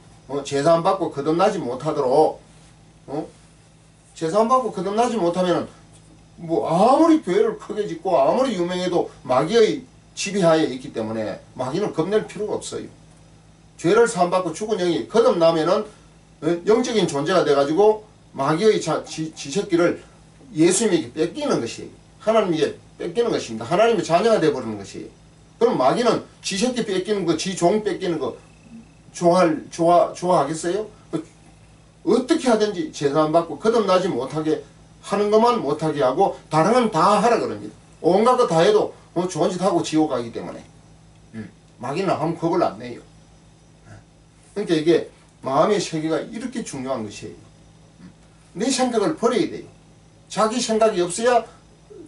제사함 받고 거듭나지 못하도록 제사함 받고 거듭나지 못하면 뭐 아무리 교회를 크게 짓고 아무리 유명해도 마귀의 지배하에 있기 때문에 마귀는 겁낼 필요가 없어요. 죄를 사함받고 죽은 영이 거듭나면은 영적인 존재가 돼가지고 마귀의 지새끼를 예수님에게 뺏기는 것이에요. 하나님에게 뺏기는 것입니다. 하나님의 자녀가 되어버리는 것이에요. 그럼 마귀는 지새끼 뺏기는 거, 지 종 뺏기는 거 좋아하겠어요? 어떻게 하든지 제사함 받고 거듭나지 못하게 하는 것만 못하게 하고 다른 건 다 하라 그럽니다. 온갖 거 다 해도 좋은 짓 하고 지옥 가기 때문에 마귀는 아무 겁을 안 내요. 그러니까 이게 마음의 세계가 이렇게 중요한 것이에요. 내 생각을 버려야 돼요. 자기 생각이 없어야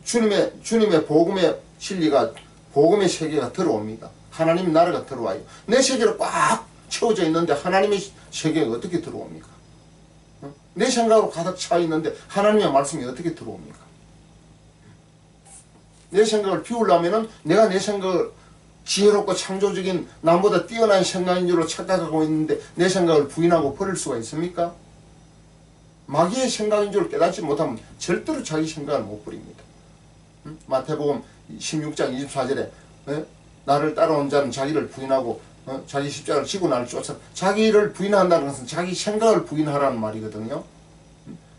주님의 복음의 진리가 복음의 세계가 들어옵니다. 하나님의 나라가 들어와요. 내 세계로 꽉 채워져 있는데 하나님의 세계가 어떻게 들어옵니까? 내 생각으로 가득 차 있는데 하나님의 말씀이 어떻게 들어옵니까? 내 생각을 비우려면은 내가 내 생각을 지혜롭고 창조적인 남보다 뛰어난 생각인 줄로 착각하고 있는데 내 생각을 부인하고 버릴 수가 있습니까? 마귀의 생각인 줄 깨닫지 못하면 절대로 자기 생각을 못 부립니다. 마태복음 16장 24절에 나를 따라온 자는 자기를 부인하고 자기 십자가를 지고 나를 쫓아. 자기를 부인한다는 것은 자기 생각을 부인하라는 말이거든요.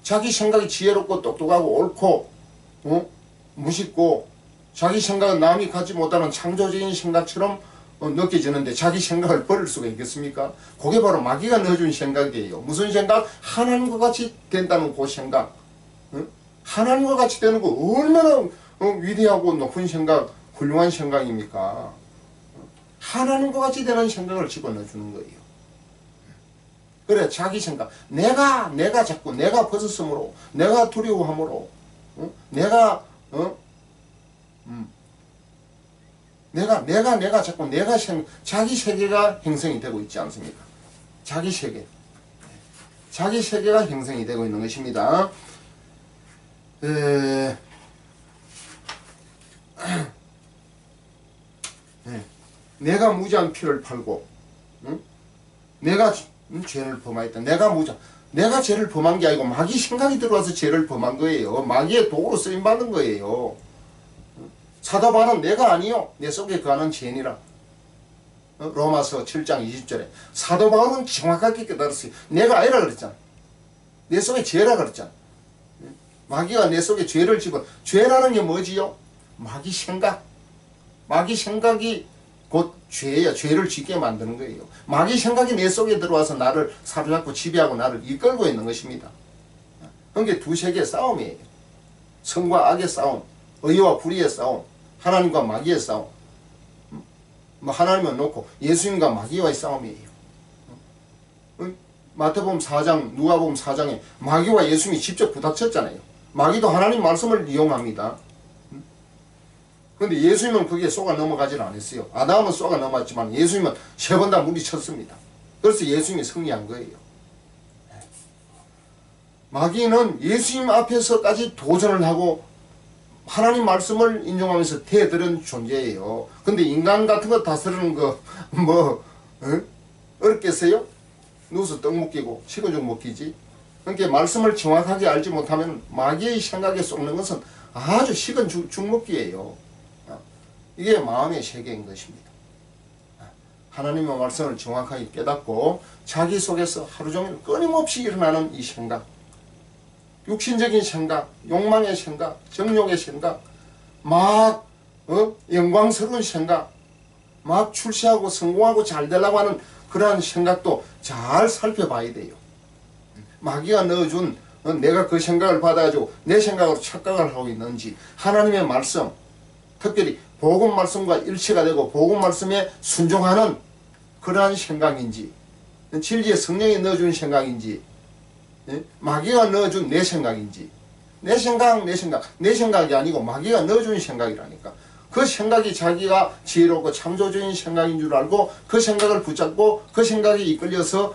자기 생각이 지혜롭고 똑똑하고 옳고 무식고 자기 생각은 남이 갖지 못하는 창조적인 생각처럼 느껴지는데 자기 생각을 버릴 수가 있겠습니까? 그게 바로 마귀가 넣어준 생각이에요. 무슨 생각? 하나님과 같이 된다는 그 생각. 하나님과 같이 되는 거 얼마나 위대하고 높은 생각, 훌륭한 생각입니까? 하나님과 같이 되는 생각을 집어넣어주는 거예요. 그래, 자기 생각. 내가 자꾸 내가 벗었으므로, 내가 두려워함으로, 내가 자꾸 자기 세계가 형성이 되고 있지 않습니까? 자기 세계. 자기 세계가 형성이 되고 있는 것입니다. 내가 무지한 피를 팔고, 내가 죄를 범하였다. 내가 죄를 범한 게 아니고 마귀 생각이 들어와서 죄를 범한 거예요. 마귀의 도구로 쓰임받은 거예요. 사도 바울은 내가 아니요 내 속에 거하는 죄니라. 로마서 7장 20절에 사도 바울은 정확하게 깨달았어요. 내가 아니라 그랬잖아. 내 속에 죄라 그랬잖아. 마귀가 내 속에 죄를 집어. 죄라는 게 뭐지요? 마귀 생각. 마귀 생각이 곧 죄야. 죄를 짓게 만드는 거예요. 마귀 생각이 내 속에 들어와서 나를 사로잡고 지배하고 나를 이끌고 있는 것입니다. 그게 두 세계의 싸움이에요. 선과 악의 싸움, 의와 불의의 싸움, 하나님과 마귀의 싸움. 하나님은 놓고 예수님과 마귀와의 싸움이에요. 마태복음 4장, 누가복음 4장에 마귀와 예수님이 직접 부닥쳤잖아요. 마귀도 하나님 말씀을 이용합니다. 그런데 예수님은 거기에 쏘가 넘어가질 않았어요. 아담은 쏘가 넘어갔지만 예수님은 3번 다 물리쳤습니다. 그래서 예수님이 승리한 거예요. 마귀는 예수님 앞에서까지 도전을 하고 하나님 말씀을 인용하면서 대들은 존재예요. 근데 인간 같은 거 다스리는 거 어렵겠어요? 누워서 떡 먹기고 식은 죽 먹기지. 그러니까 말씀을 정확하게 알지 못하면 마귀의 생각에 속는 것은 아주 식은 죽 먹기예요. 이게 마음의 세계인 것입니다. 하나님의 말씀을 정확하게 깨닫고 자기 속에서 하루 종일 끊임없이 일어나는 이 생각, 육신적인 생각, 욕망의 생각, 정욕의 생각, 막 영광스러운 생각, 막 출세하고 성공하고 잘 되려고 하는 그러한 생각도 잘 살펴봐야 돼요. 마귀가 넣어준 내가 그 생각을 받아가지고 내 생각으로 착각을 하고 있는지, 하나님의 말씀, 특별히 복음 말씀과 일치가 되고 복음 말씀에 순종하는 그러한 생각인지, 진리의 성령이 넣어준 생각인지, 마귀가 넣어준 내 생각인지, 내 생각이 아니고 마귀가 넣어준 생각이라니까. 그 생각이 자기가 지혜롭고 창조적인 생각인 줄 알고 그 생각을 붙잡고 그 생각에 이끌려서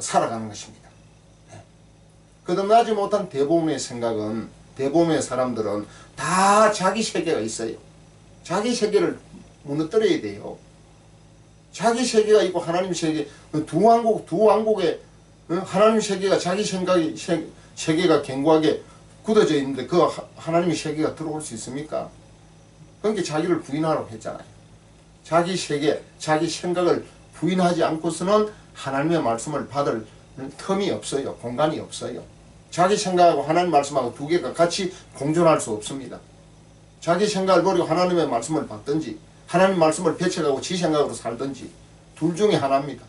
살아가는 것입니다. 거듭나지 못한 대부분의 생각은, 대부분의 사람들은 다 자기 세계가 있어요. 자기 세계를 무너뜨려야 돼요. 자기 세계가 있고 하나님 세계, 두 왕국에 하나님 세계가 자기 세계가 견고하게 굳어져 있는데 그 하나님의 세계가 들어올 수 있습니까? 그러니까 자기를 부인하라고 했잖아요. 자기 세계, 자기 생각을 부인하지 않고서는 하나님의 말씀을 받을 틈이 없어요. 공간이 없어요. 자기 생각하고 하나님 말씀하고 두 개가 같이 공존할 수 없습니다. 자기 생각을 버리고 하나님의 말씀을 받든지 하나님 말씀을 배척하고 지 생각으로 살든지 둘 중에 하나입니다.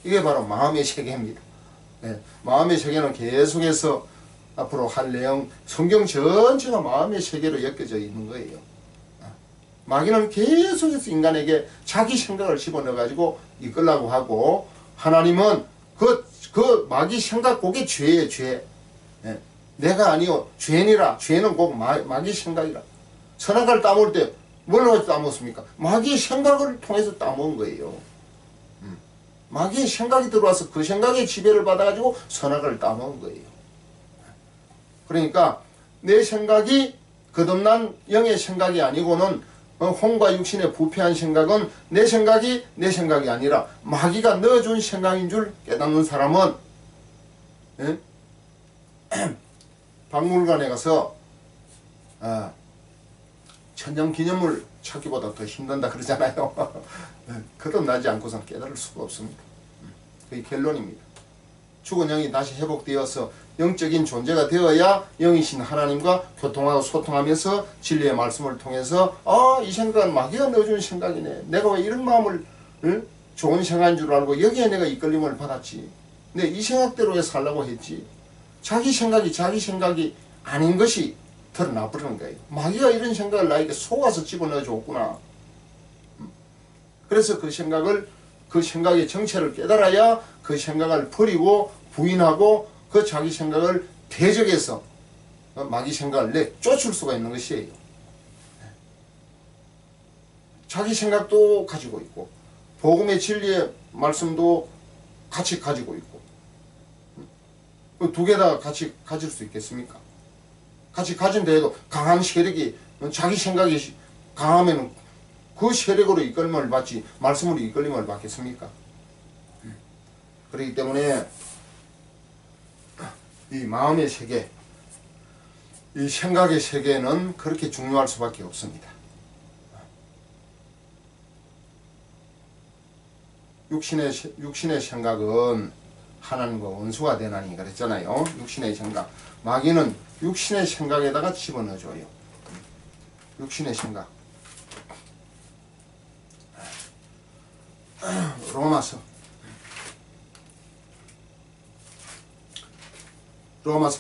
이게 바로 마음의 세계입니다. 마음의 세계는 계속해서 앞으로 할 내용, 성경 전체가 마음의 세계로 엮여져 있는 거예요. 마귀는 계속해서 인간에게 자기 생각을 집어넣어가지고 이끌라고 하고, 하나님은 그 마귀 생각, 그게 죄예요, 죄. 내가 아니요, 죄니라. 죄는 꼭 마귀 생각이라. 선악과를 따먹을 때 뭘로 따먹었습니까? 마귀의 생각을 통해서 따먹은 거예요. 마귀의 생각이 들어와서 그 생각에 지배를 받아가지고 선악을 따먹은 거예요. 그러니까 내 생각이 거듭난 영의 생각이 아니고는 혼과 육신의 부패한 생각은 내 생각이 아니라 마귀가 넣어준 생각인 줄 깨닫는 사람은 예? 박물관에 가서 천년기념물 찾기보다 더 힘든다 그러잖아요. 거듭나지 않고선 깨달을 수가 없습니다. 그게 결론입니다. 죽은 영이 다시 회복되어서 영적인 존재가 되어야 영이신 하나님과 교통하고 소통하면서 진리의 말씀을 통해서 이 생각은 마귀가 넣어준 생각이네. 내가 왜 이런 마음을 좋은 생각인 줄 알고 여기에 내가 이끌림을 받았지. 내 이 생각대로 왜 살라고 했지. 자기 생각이 아닌 것이 드러나 버리는 거예요. 마귀가 이런 생각을 나에게 속아서 집어넣어 줬구나. 그래서 그 생각의 정체를 깨달아야 그 생각을 버리고 부인하고 그 자기 생각을 대적해서 마귀 생각을 내쫓을 수가 있는 것이에요. 자기 생각도 가지고 있고 복음의 진리의 말씀도 같이 가지고 있고 두 개 다 같이 가질 수 있겠습니까? 같이 가진다 해도 강한 세력이 자기 생각이 강하면 그 세력으로 이끌림을 받지 말씀으로 이끌림을 받겠습니까? 그렇기 때문에 이 마음의 세계, 이 생각의 세계는 그렇게 중요할 수밖에 없습니다. 육신의 생각은 하나님과 원수가 되나니 그랬잖아요. 육신의 생각. 마귀는 육신의 생각에다가 집어넣어줘요. 육신의 생각. 로마서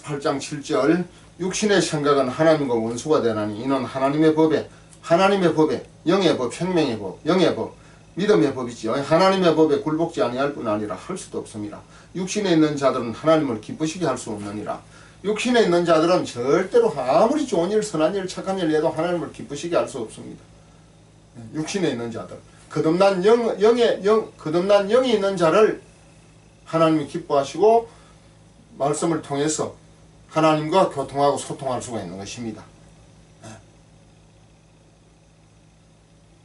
8장 7절 육신의 생각은 하나님과 원수가 되나니 이는 하나님의 법에 영의 법, 생명의 법, 영의 법, 믿음의 법이지요. 하나님의 법에 굴복지 아니할 뿐 아니라 할 수도 없습니다. 육신에 있는 자들은 하나님을 기쁘시게 할 수 없느니라. 육신에 있는 자들은 절대로 아무리 좋은 일, 선한 일, 착한 일 해도 하나님을 기쁘시게 할 수 없습니다. 육신에 있는 자들. 거듭난 영이 있는 자를 하나님이 기뻐하시고 말씀을 통해서 하나님과 교통하고 소통할 수가 있는 것입니다.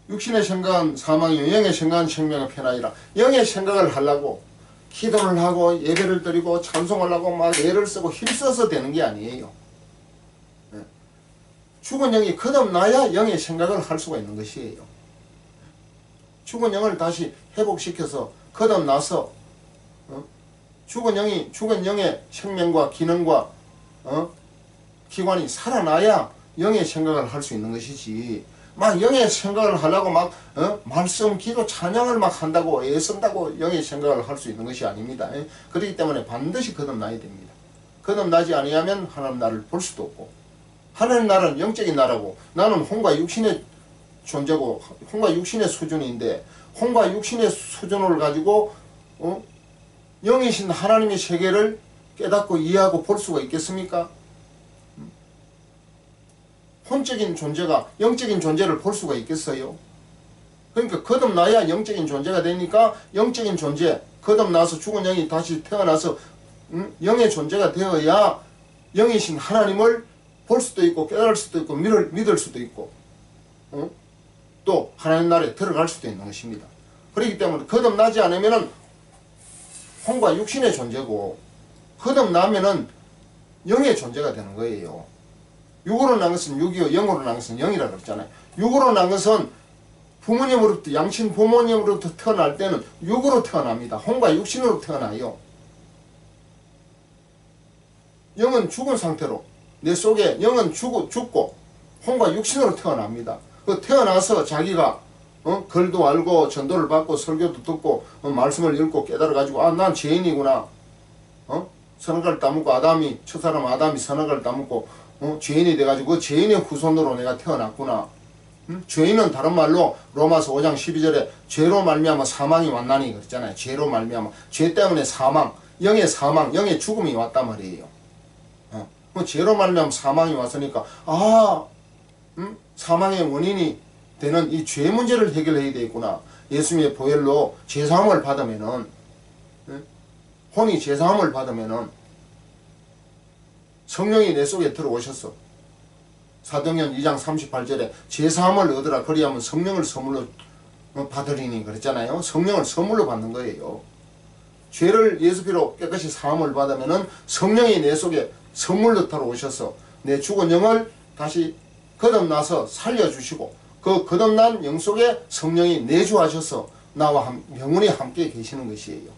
육신의 생각은 사망이요 영의 생각은 생명의 편안이라. 영의 생각을 하려고 기도를 하고 예배를 드리고 찬송을 하고 막 애를 쓰고 힘써서 되는 게 아니에요. 죽은 영이 거듭나야 영의 생각을 할 수가 있는 것이에요. 죽은 영을 다시 회복시켜서 거듭나서 죽은 영의 생명과 기능과 기관이 살아나야 영의 생각을 할 수 있는 것이지. 막 영의 생각을 하려고 막 말씀, 기도, 찬양을 막 한다고 애쓴다고 영의 생각을 할 수 있는 것이 아닙니다. 그렇기 때문에 반드시 거듭나야 됩니다. 거듭나지 아니하면 하나님 나라를 볼 수도 없고 하나님 나라는 영적인 나라고 나는 혼과 육신의 존재고 혼과 육신의 수준인데 혼과 육신의 수준을 가지고 영이신 하나님의 세계를 깨닫고 이해하고 볼 수가 있겠습니까? 혼적인 존재가 영적인 존재를 볼 수가 있겠어요? 그러니까 거듭나야 영적인 존재가 되니까 영적인 존재, 거듭나서 죽은 영이 다시 태어나서 영의 존재가 되어야 영이신 하나님을 볼 수도 있고 깨달을 수도 있고 믿을 수도 있고 또 하나님 나라에 들어갈 수도 있는 것입니다. 그렇기 때문에 거듭나지 않으면은 혼과 육신의 존재고 거듭나면은 영의 존재가 되는 거예요. 육으로 난 것은 육이요 영으로 난 것은 영이라고 그랬잖아요. 육으로 난 것은 부모님으로부터 양친 부모님으로부터 태어날 때는 육으로 태어납니다. 혼과 육신으로 태어나요. 영은 죽은 상태로 내 속에 영은 죽고 혼과 육신으로 태어납니다. 그 태어나서 자기가 글도 알고 전도를 받고 설교도 듣고 말씀을 읽고 깨달아가지고 난 죄인이구나. 선악과를 따먹고 첫사람 아담이 선악과를 따먹고 죄인이 돼가지고 그 죄인의 후손으로 내가 태어났구나. 죄인은 다른 말로 로마서 5장 12절에 죄로 말미암아 사망이 왔나니 그랬잖아요. 죄로 말미암아 죄 때문에 사망, 영의 죽음이 왔단 말이에요. 죄로 말미암아 사망이 왔으니까 사망의 원인이 되는 이 죄 문제를 해결해야 되겠구나. 예수님의 보혈로 죄사함을 받으면은 혼이 죄사함을 받으면은 성령이 내 속에 들어오셨어. 사도행전 2장 38절에 죄사함을 얻으라 그리하면 성령을 선물로 받으리니 그랬잖아요. 성령을 선물로 받는 거예요. 죄를 예수 피로 깨끗이 사함을 받으면은 성령이 내 속에 선물로 들어오셔서 내 죽은 영을 다시 거듭나서 살려주시고 그 거듭난 영 속에 성령이 내주하셔서 나와 영원히 함께 계시는 것이에요.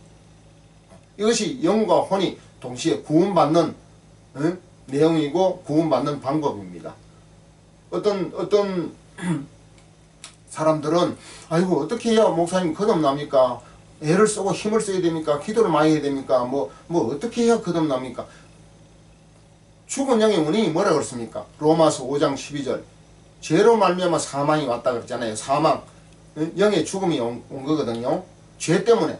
이것이 영과 혼이 동시에 구원받는 내용이고 구원받는 방법입니다. 어떤 사람들은 아이고 어떻게 해야 목사님 거듭납니까? 애를 쓰고 힘을 써야 됩니까? 기도를 많이 해야 됩니까? 뭐 어떻게 해야 거듭납니까? 죽은 영의 원인이 뭐라 그랬습니까? 로마서 5장 12절 죄로 말미암아 사망이 왔다 그랬잖아요. 사망 영의 죽음이 온 거거든요. 죄 때문에.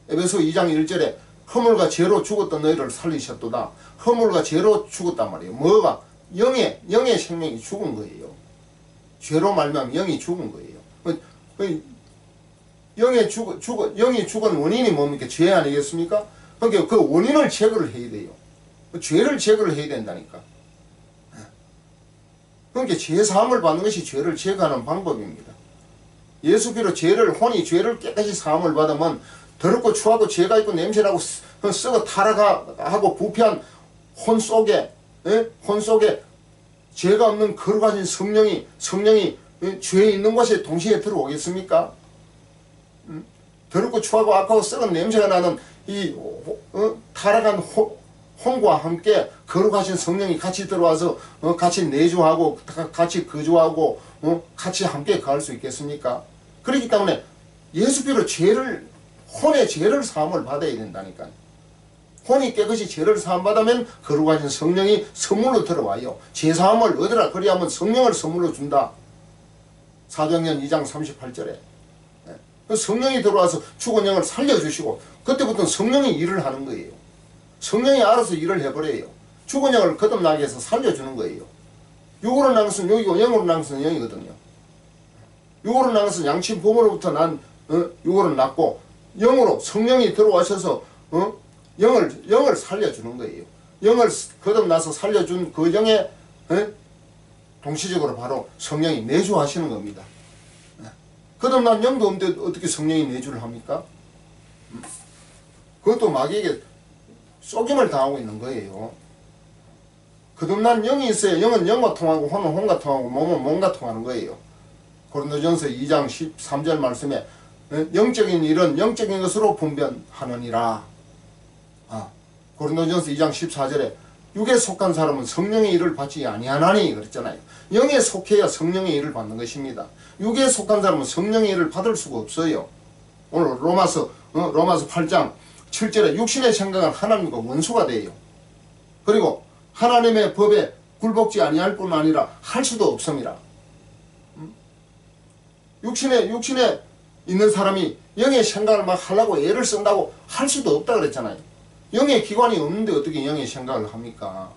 에베소 2장 1절에 허물과 죄로 죽었던 너희를 살리셨도다. 허물과 죄로 죽었단 말이에요. 뭐가? 영의 생명이 죽은 거예요. 죄로 말미암아 영이 죽은 거예요. 영이 죽은 원인이 뭡니까? 죄 아니겠습니까? 그러니까 그 원인을 제거를 해야 돼요. 죄를 제거를 해야 된다니까. 그러니까 죄사함을 받는 것이 죄를 제거하는 방법입니다. 예수 피로 혼이 죄를 깨끗이 사함을 받으면 더럽고 추하고 죄가 있고 냄새나고 썩어 타락하고 부패한 혼 속에 죄가 없는 거룩하신 성령이 죄에 있는 곳에 동시에 들어오겠습니까? 더럽고 추하고 악하고 썩은 냄새가 나는 이 타락한 혼과 함께 거룩하신 성령이 같이 들어와서 같이 내주하고 같이 거주하고 같이 함께 거할 수 있겠습니까? 그렇기 때문에 예수 피로 혼의 죄를 사함을 받아야 된다니까요. 혼이 깨끗이 죄를 사함받으면 거룩하신 성령이 선물로 들어와요. 죄사함을 얻으라 그리하면 성령을 선물로 준다. 사도행전 2장 38절에 성령이 들어와서 죽은 영을 살려주시고 그때부터 성령이 일을 하는 거예요. 성령이 알아서 일을 해버려요. 죽은 영을 거듭나게 해서 살려주는 거예요. 육으로 난 것은 육이고 영으로 난 것은 영이거든요. 육으로 난 것은 양친 부모로부터 난 육으로 났고 영으로 성령이 들어와셔서 영을 살려주는 거예요. 영을 거듭나서 살려준 그 영에 동시적으로 바로 성령이 내주하시는 겁니다. 거듭난 영도 없는데 어떻게 성령이 내주를 합니까? 그것도 마귀에게 속임을 당하고 있는 거예요. 거듭난 영이 있어야 영은 영과 통하고 혼은 혼과 통하고 몸은 몸과 통하는 거예요. 고린도전서 2장 13절 말씀에 영적인 일은 영적인 것으로 분별하느니라. 고린도전서 2장 14절에 육에 속한 사람은 성령의 일을 받지 아니하나니 그랬잖아요. 영에 속해야 성령의 일을 받는 것입니다. 육에 속한 사람은 성령의 일을 받을 수가 없어요. 오늘 로마서 8장 7절에 육신의 생각은 하나님과 원수가 돼요. 그리고 하나님의 법에 굴복지 아니할 뿐 아니라 할 수도 없습니다. 육신에 있는 사람이 영의 생각을 막 하려고 애를 쓴다고 할 수도 없다 그랬잖아요. 영의 기관이 없는데 어떻게 영의 생각을 합니까?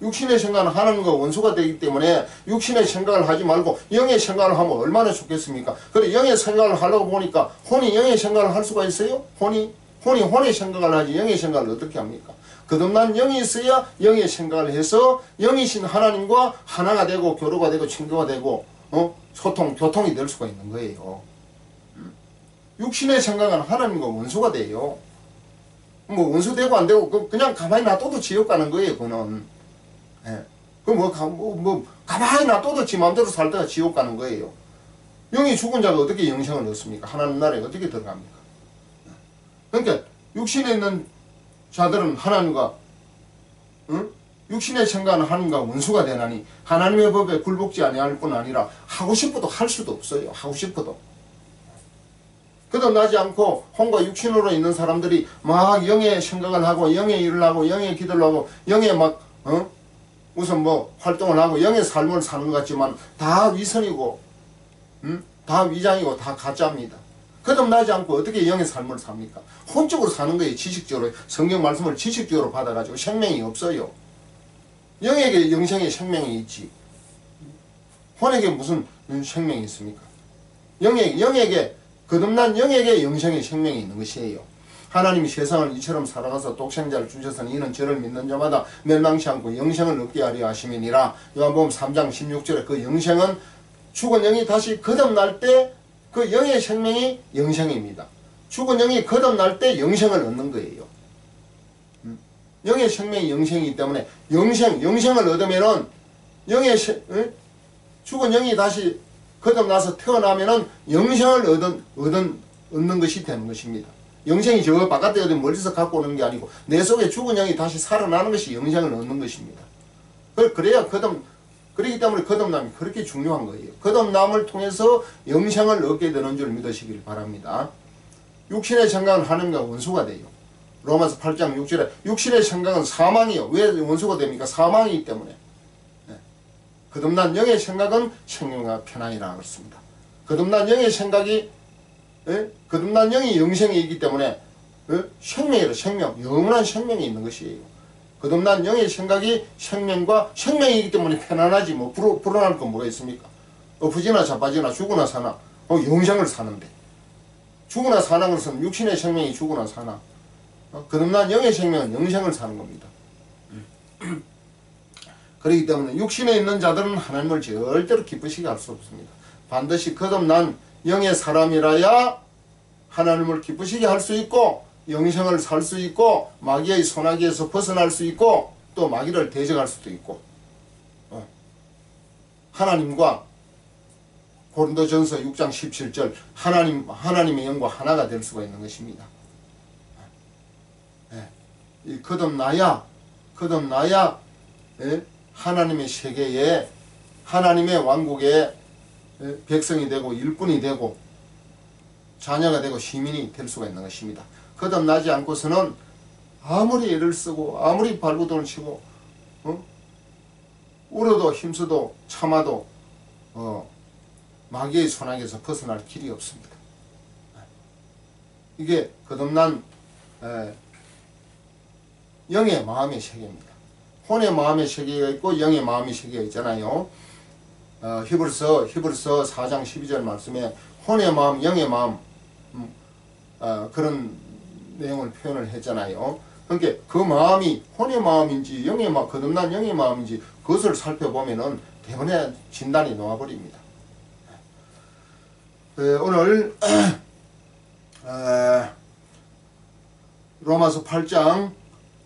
육신의 생각은 하나님과 원수가 되기 때문에 육신의 생각을 하지 말고 영의 생각을 하면 얼마나 좋겠습니까? 그래 영의 생각을 하려고 보니까 혼이 영의 생각을 할 수가 있어요? 혼이 혼의 생각을 하지 영의 생각을 어떻게 합니까? 거듭난 영이 있어야 영의 생각을 해서 영이신 하나님과 하나가 되고 교류가 되고 친교가 되고 교통이 될 수가 있는 거예요. 육신의 생각은 하나님과 원수가 돼요. 뭐 원수 되고 안 되고 그냥 가만히 놔둬도 지옥 가는 거예요. 그거는. 가만히 놔둬도 지 마음대로 살다가 지옥 가는 거예요. 영이 죽은 자가 어떻게 영생을 얻습니까? 하나님 나라에 어떻게 들어갑니까? 그러니까 육신에 있는 자들은 하나님과 육신의 생각은 하나님과 원수가 되나니 하나님의 법에 굴복지 아니할 뿐 아니라 하고 싶어도 할 수도 없어요. 하고 싶어도. 거듭나지 않고 혼과 육신으로 있는 사람들이 막 영의 생각을 하고 영의 일을 하고 영의 기도를 하고 영의 막 무슨 뭐 활동을 하고 영의 삶을 사는 것 같지만 다 위선이고 다 위장이고 다 가짜입니다. 거듭나지 않고 어떻게 영의 삶을 삽니까? 혼적으로 사는 거예요. 지식적으로. 성경 말씀을 지식적으로 받아가지고 생명이 없어요. 영에게 영생의 생명이 있지. 혼에게 무슨 생명이 있습니까? 영에게 거듭난 영에게 영생의 생명이 있는 것이에요. 하나님이 세상을 이처럼 살아가서 독생자를 주셔서는 이는 저를 믿는 자마다 멸망치 않고 영생을 얻게 하려 하심이니라. 요한복음 3장 16절에 그 영생은 죽은 영이 다시 거듭날 때 그 영의 생명이 영생입니다. 죽은 영이 거듭날 때 영생을 얻는 거예요. 영의 생명이 영생이기 때문에 영생을 얻으면은 죽은 영이 다시 거듭나서 태어나면은 영생을 얻는 것이 되는 것입니다. 영생이 저 바깥에 어디 멀리서 갖고 오는 게 아니고 내 속에 죽은 영이 다시 살아나는 것이 영생을 얻는 것입니다. 그래야 그렇기 때문에 거듭남이 그렇게 중요한 거예요. 거듭남을 통해서 영생을 얻게 되는 줄 믿으시길 바랍니다. 육신의 생각은 하나님과 원수가 돼요. 로마서 8장 6절에 육신의 생각은 사망이요. 왜 원수가 됩니까? 사망이기 때문에. 거듭난 영의 생각은 생명과 편안이라 그랬습니다. 거듭난 영의 생각이 거듭난 영이 영생이기 때문에 생명이라 생명, 영원한 생명이 있는 것이에요. 거듭난 영의 생각이 생명이기 때문에 편안하지 뭐 불안할 건 뭐가 있습니까? 엎어지나 자빠지나 죽으나 사나 영생을 사는데 죽으나 사는 것은 육신의 생명이 죽으나 사나 거듭난 영의 생명은 영생을 사는 겁니다. 그렇기 때문에 육신에 있는 자들은 하나님을 절대로 기쁘시게 할 수 없습니다. 반드시 거듭난 영의 사람이라야 하나님을 기쁘시게 할 수 있고 영생을 살 수 있고 마귀의 손아귀에서 벗어날 수 있고 또 마귀를 대적할 수도 있고 하나님과 고린도전서 6장 17절 하나님의 영과 하나가 될 수가 있는 것입니다. 이 거듭나야 하나님의 세계에 하나님의 왕국의 백성이 되고 일꾼이 되고 자녀가 되고 시민이 될 수가 있는 것입니다. 거듭나지 않고서는 아무리 애를 쓰고 아무리 발버둥을 치고 울어도 힘써도 참아도 마귀의 손아귀에서 벗어날 길이 없습니다. 이게 거듭난 영의 마음의 세계입니다. 혼의 마음의 세계가 있고 영의 마음의 세계가 있잖아요. 히브리서 4장 12절 말씀에 혼의 마음, 영의 마음 그런 내용을 표현을 했잖아요. 그러니까 그 마음이 혼의 마음인지 거듭난 영의 마음인지 그것을 살펴보면은 대부분의 진단이 나와버립니다. 오늘 로마서 8장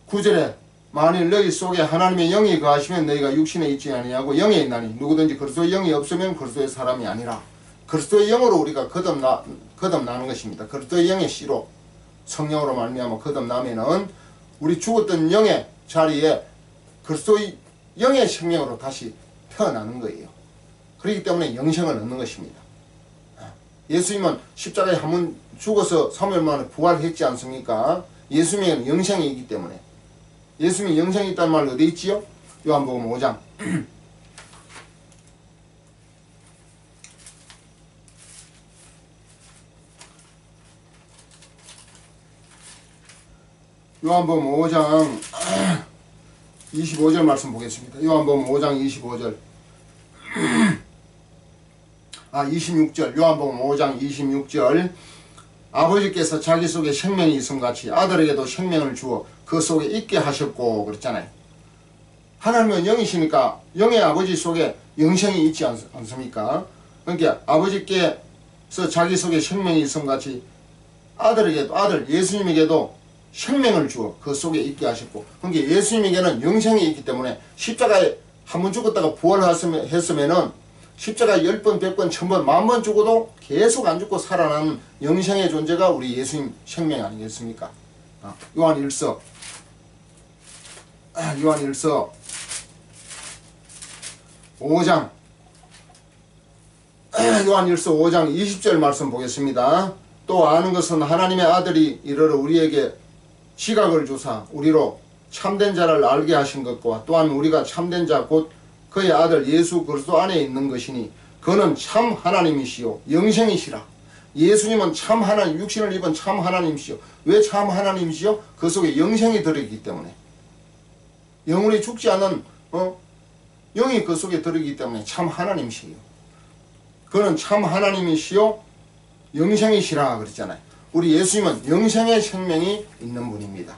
9절에 만일 너희 속에 하나님의 영이 거하시면 너희가 육신에 있지 아니하고 영에 있나니 누구든지 그리스도의 영이 없으면 그리스도의 사람이 아니라. 그리스도의 영으로 우리가 거듭나는 것입니다. 그리스도의 영의 씨로 성령으로 말미암아 거듭나면은 우리 죽었던 영의 자리에 그리스도의 영의 생명으로 다시 태어나는 거예요. 그렇기 때문에 영생을 얻는 것입니다. 예수님은 십자가에 한 번 죽어서 3일 만에 부활했지 않습니까? 예수님은 영생이기 때문에. 예수님이 영생이 있다는 말 어디 있지요? 요한복음 5장 요한복음 5장 25절 말씀 보겠습니다. 요한복음 5장 25절 26절 요한복음 5장 26절 아버지께서 자기 속에 생명이 있음같이 아들에게도 생명을 주어 그 속에 있게 하셨고 그랬잖아요. 하나님은 영이시니까 영의 아버지 속에 영생이 있지 않습니까? 그러니까 아버지께서 자기 속에 생명이 있음같이 아들 예수님에게도 생명을 주어 그 속에 있게 하셨고 그러니까 예수님에게는 영생이 있기 때문에 십자가에 한 번 죽었다가 부활했으면은 십자가 10번, 100번, 1000번, 10,000번 죽어도 계속 안 죽고 살아나는 영생의 존재가 우리 예수님 생명 아니겠습니까? 요한일서 5장 요한일서 5장 20절 말씀 보겠습니다. 또 아는 것은 하나님의 아들이 이르러 우리에게 지각을 주사 우리로 참된 자를 알게 하신 것과 또한 우리가 참된 자 곧 그의 아들 예수 그리스도 안에 있는 것이니 그는 참 하나님이시요 영생이시라. 예수님은 참 하나님, 육신을 입은 참 하나님이시요. 왜 참 하나님이시요? 그 속에 영생이 들어있기 때문에. 영원히 죽지 않는 영이 그 속에 들어있기 때문에 참 하나님이시요. 그는 참 하나님이시요 영생이시라 그랬잖아요. 우리 예수님은 영생의 생명이 있는 분입니다.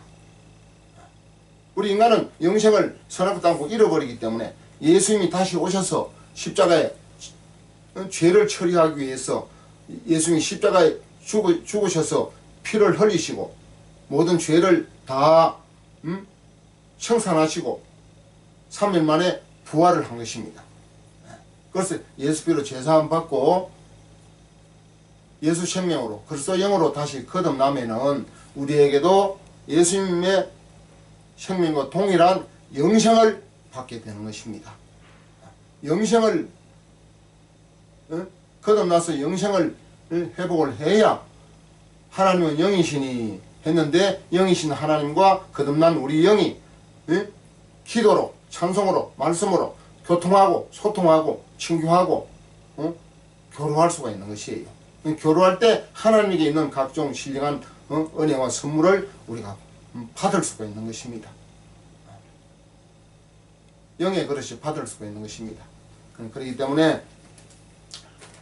우리 인간은 영생을 선악도 않고 잃어버리기 때문에 예수님이 다시 오셔서 십자가에 죄를 처리하기 위해서 예수님이 십자가에 죽으셔서 피를 흘리시고 모든 죄를 다 청산하시고 3일 만에 부활을 한 것입니다. 그래서 예수 피로 제사함 받고 예수 생명으로 그리스도 영으로 다시 거듭나면은 우리에게도 예수님의 생명과 동일한 영생을 받게 되는 것입니다. 영생을 거듭나서 영생을 회복을 해야 하나님은 영이시니 했는데 영이신 하나님과 거듭난 우리 영이 기도로 찬송으로 말씀으로 교통하고 소통하고 친교하고 교류할 수가 있는 것이에요. 교류할 때 하나님에게 있는 각종 신령한 은혜와 선물을 우리가 받을 수가 있는 것입니다. 영의 그릇이 받을 수가 있는 것입니다. 그렇기 때문에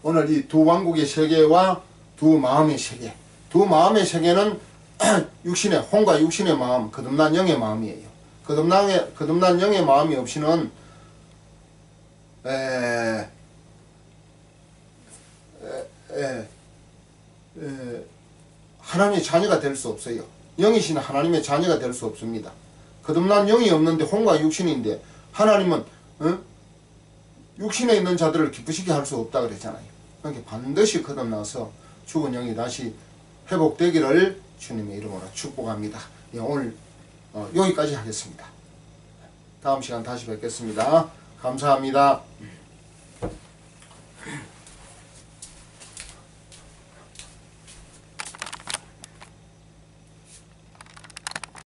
오늘 이 두 왕국의 세계와 두 마음의 세계, 두 마음의 세계는 육신의 혼과 육신의 마음, 거듭난 영의 마음이에요. 거듭난 영의 마음이 없이는 하나님의 자녀가 될 수 없어요. 영이신 하나님의 자녀가 될 수 없습니다. 거듭난 영이 없는데 혼과 육신인데 하나님은 육신에 있는 자들을 기쁘시게 할 수 없다 그랬잖아요. 그러니까 반드시 거듭나서 죽은 영이 다시 회복되기를 주님의 이름으로 축복합니다. 예, 오늘 여기까지 하겠습니다. 다음 시간 다시 뵙겠습니다. 감사합니다.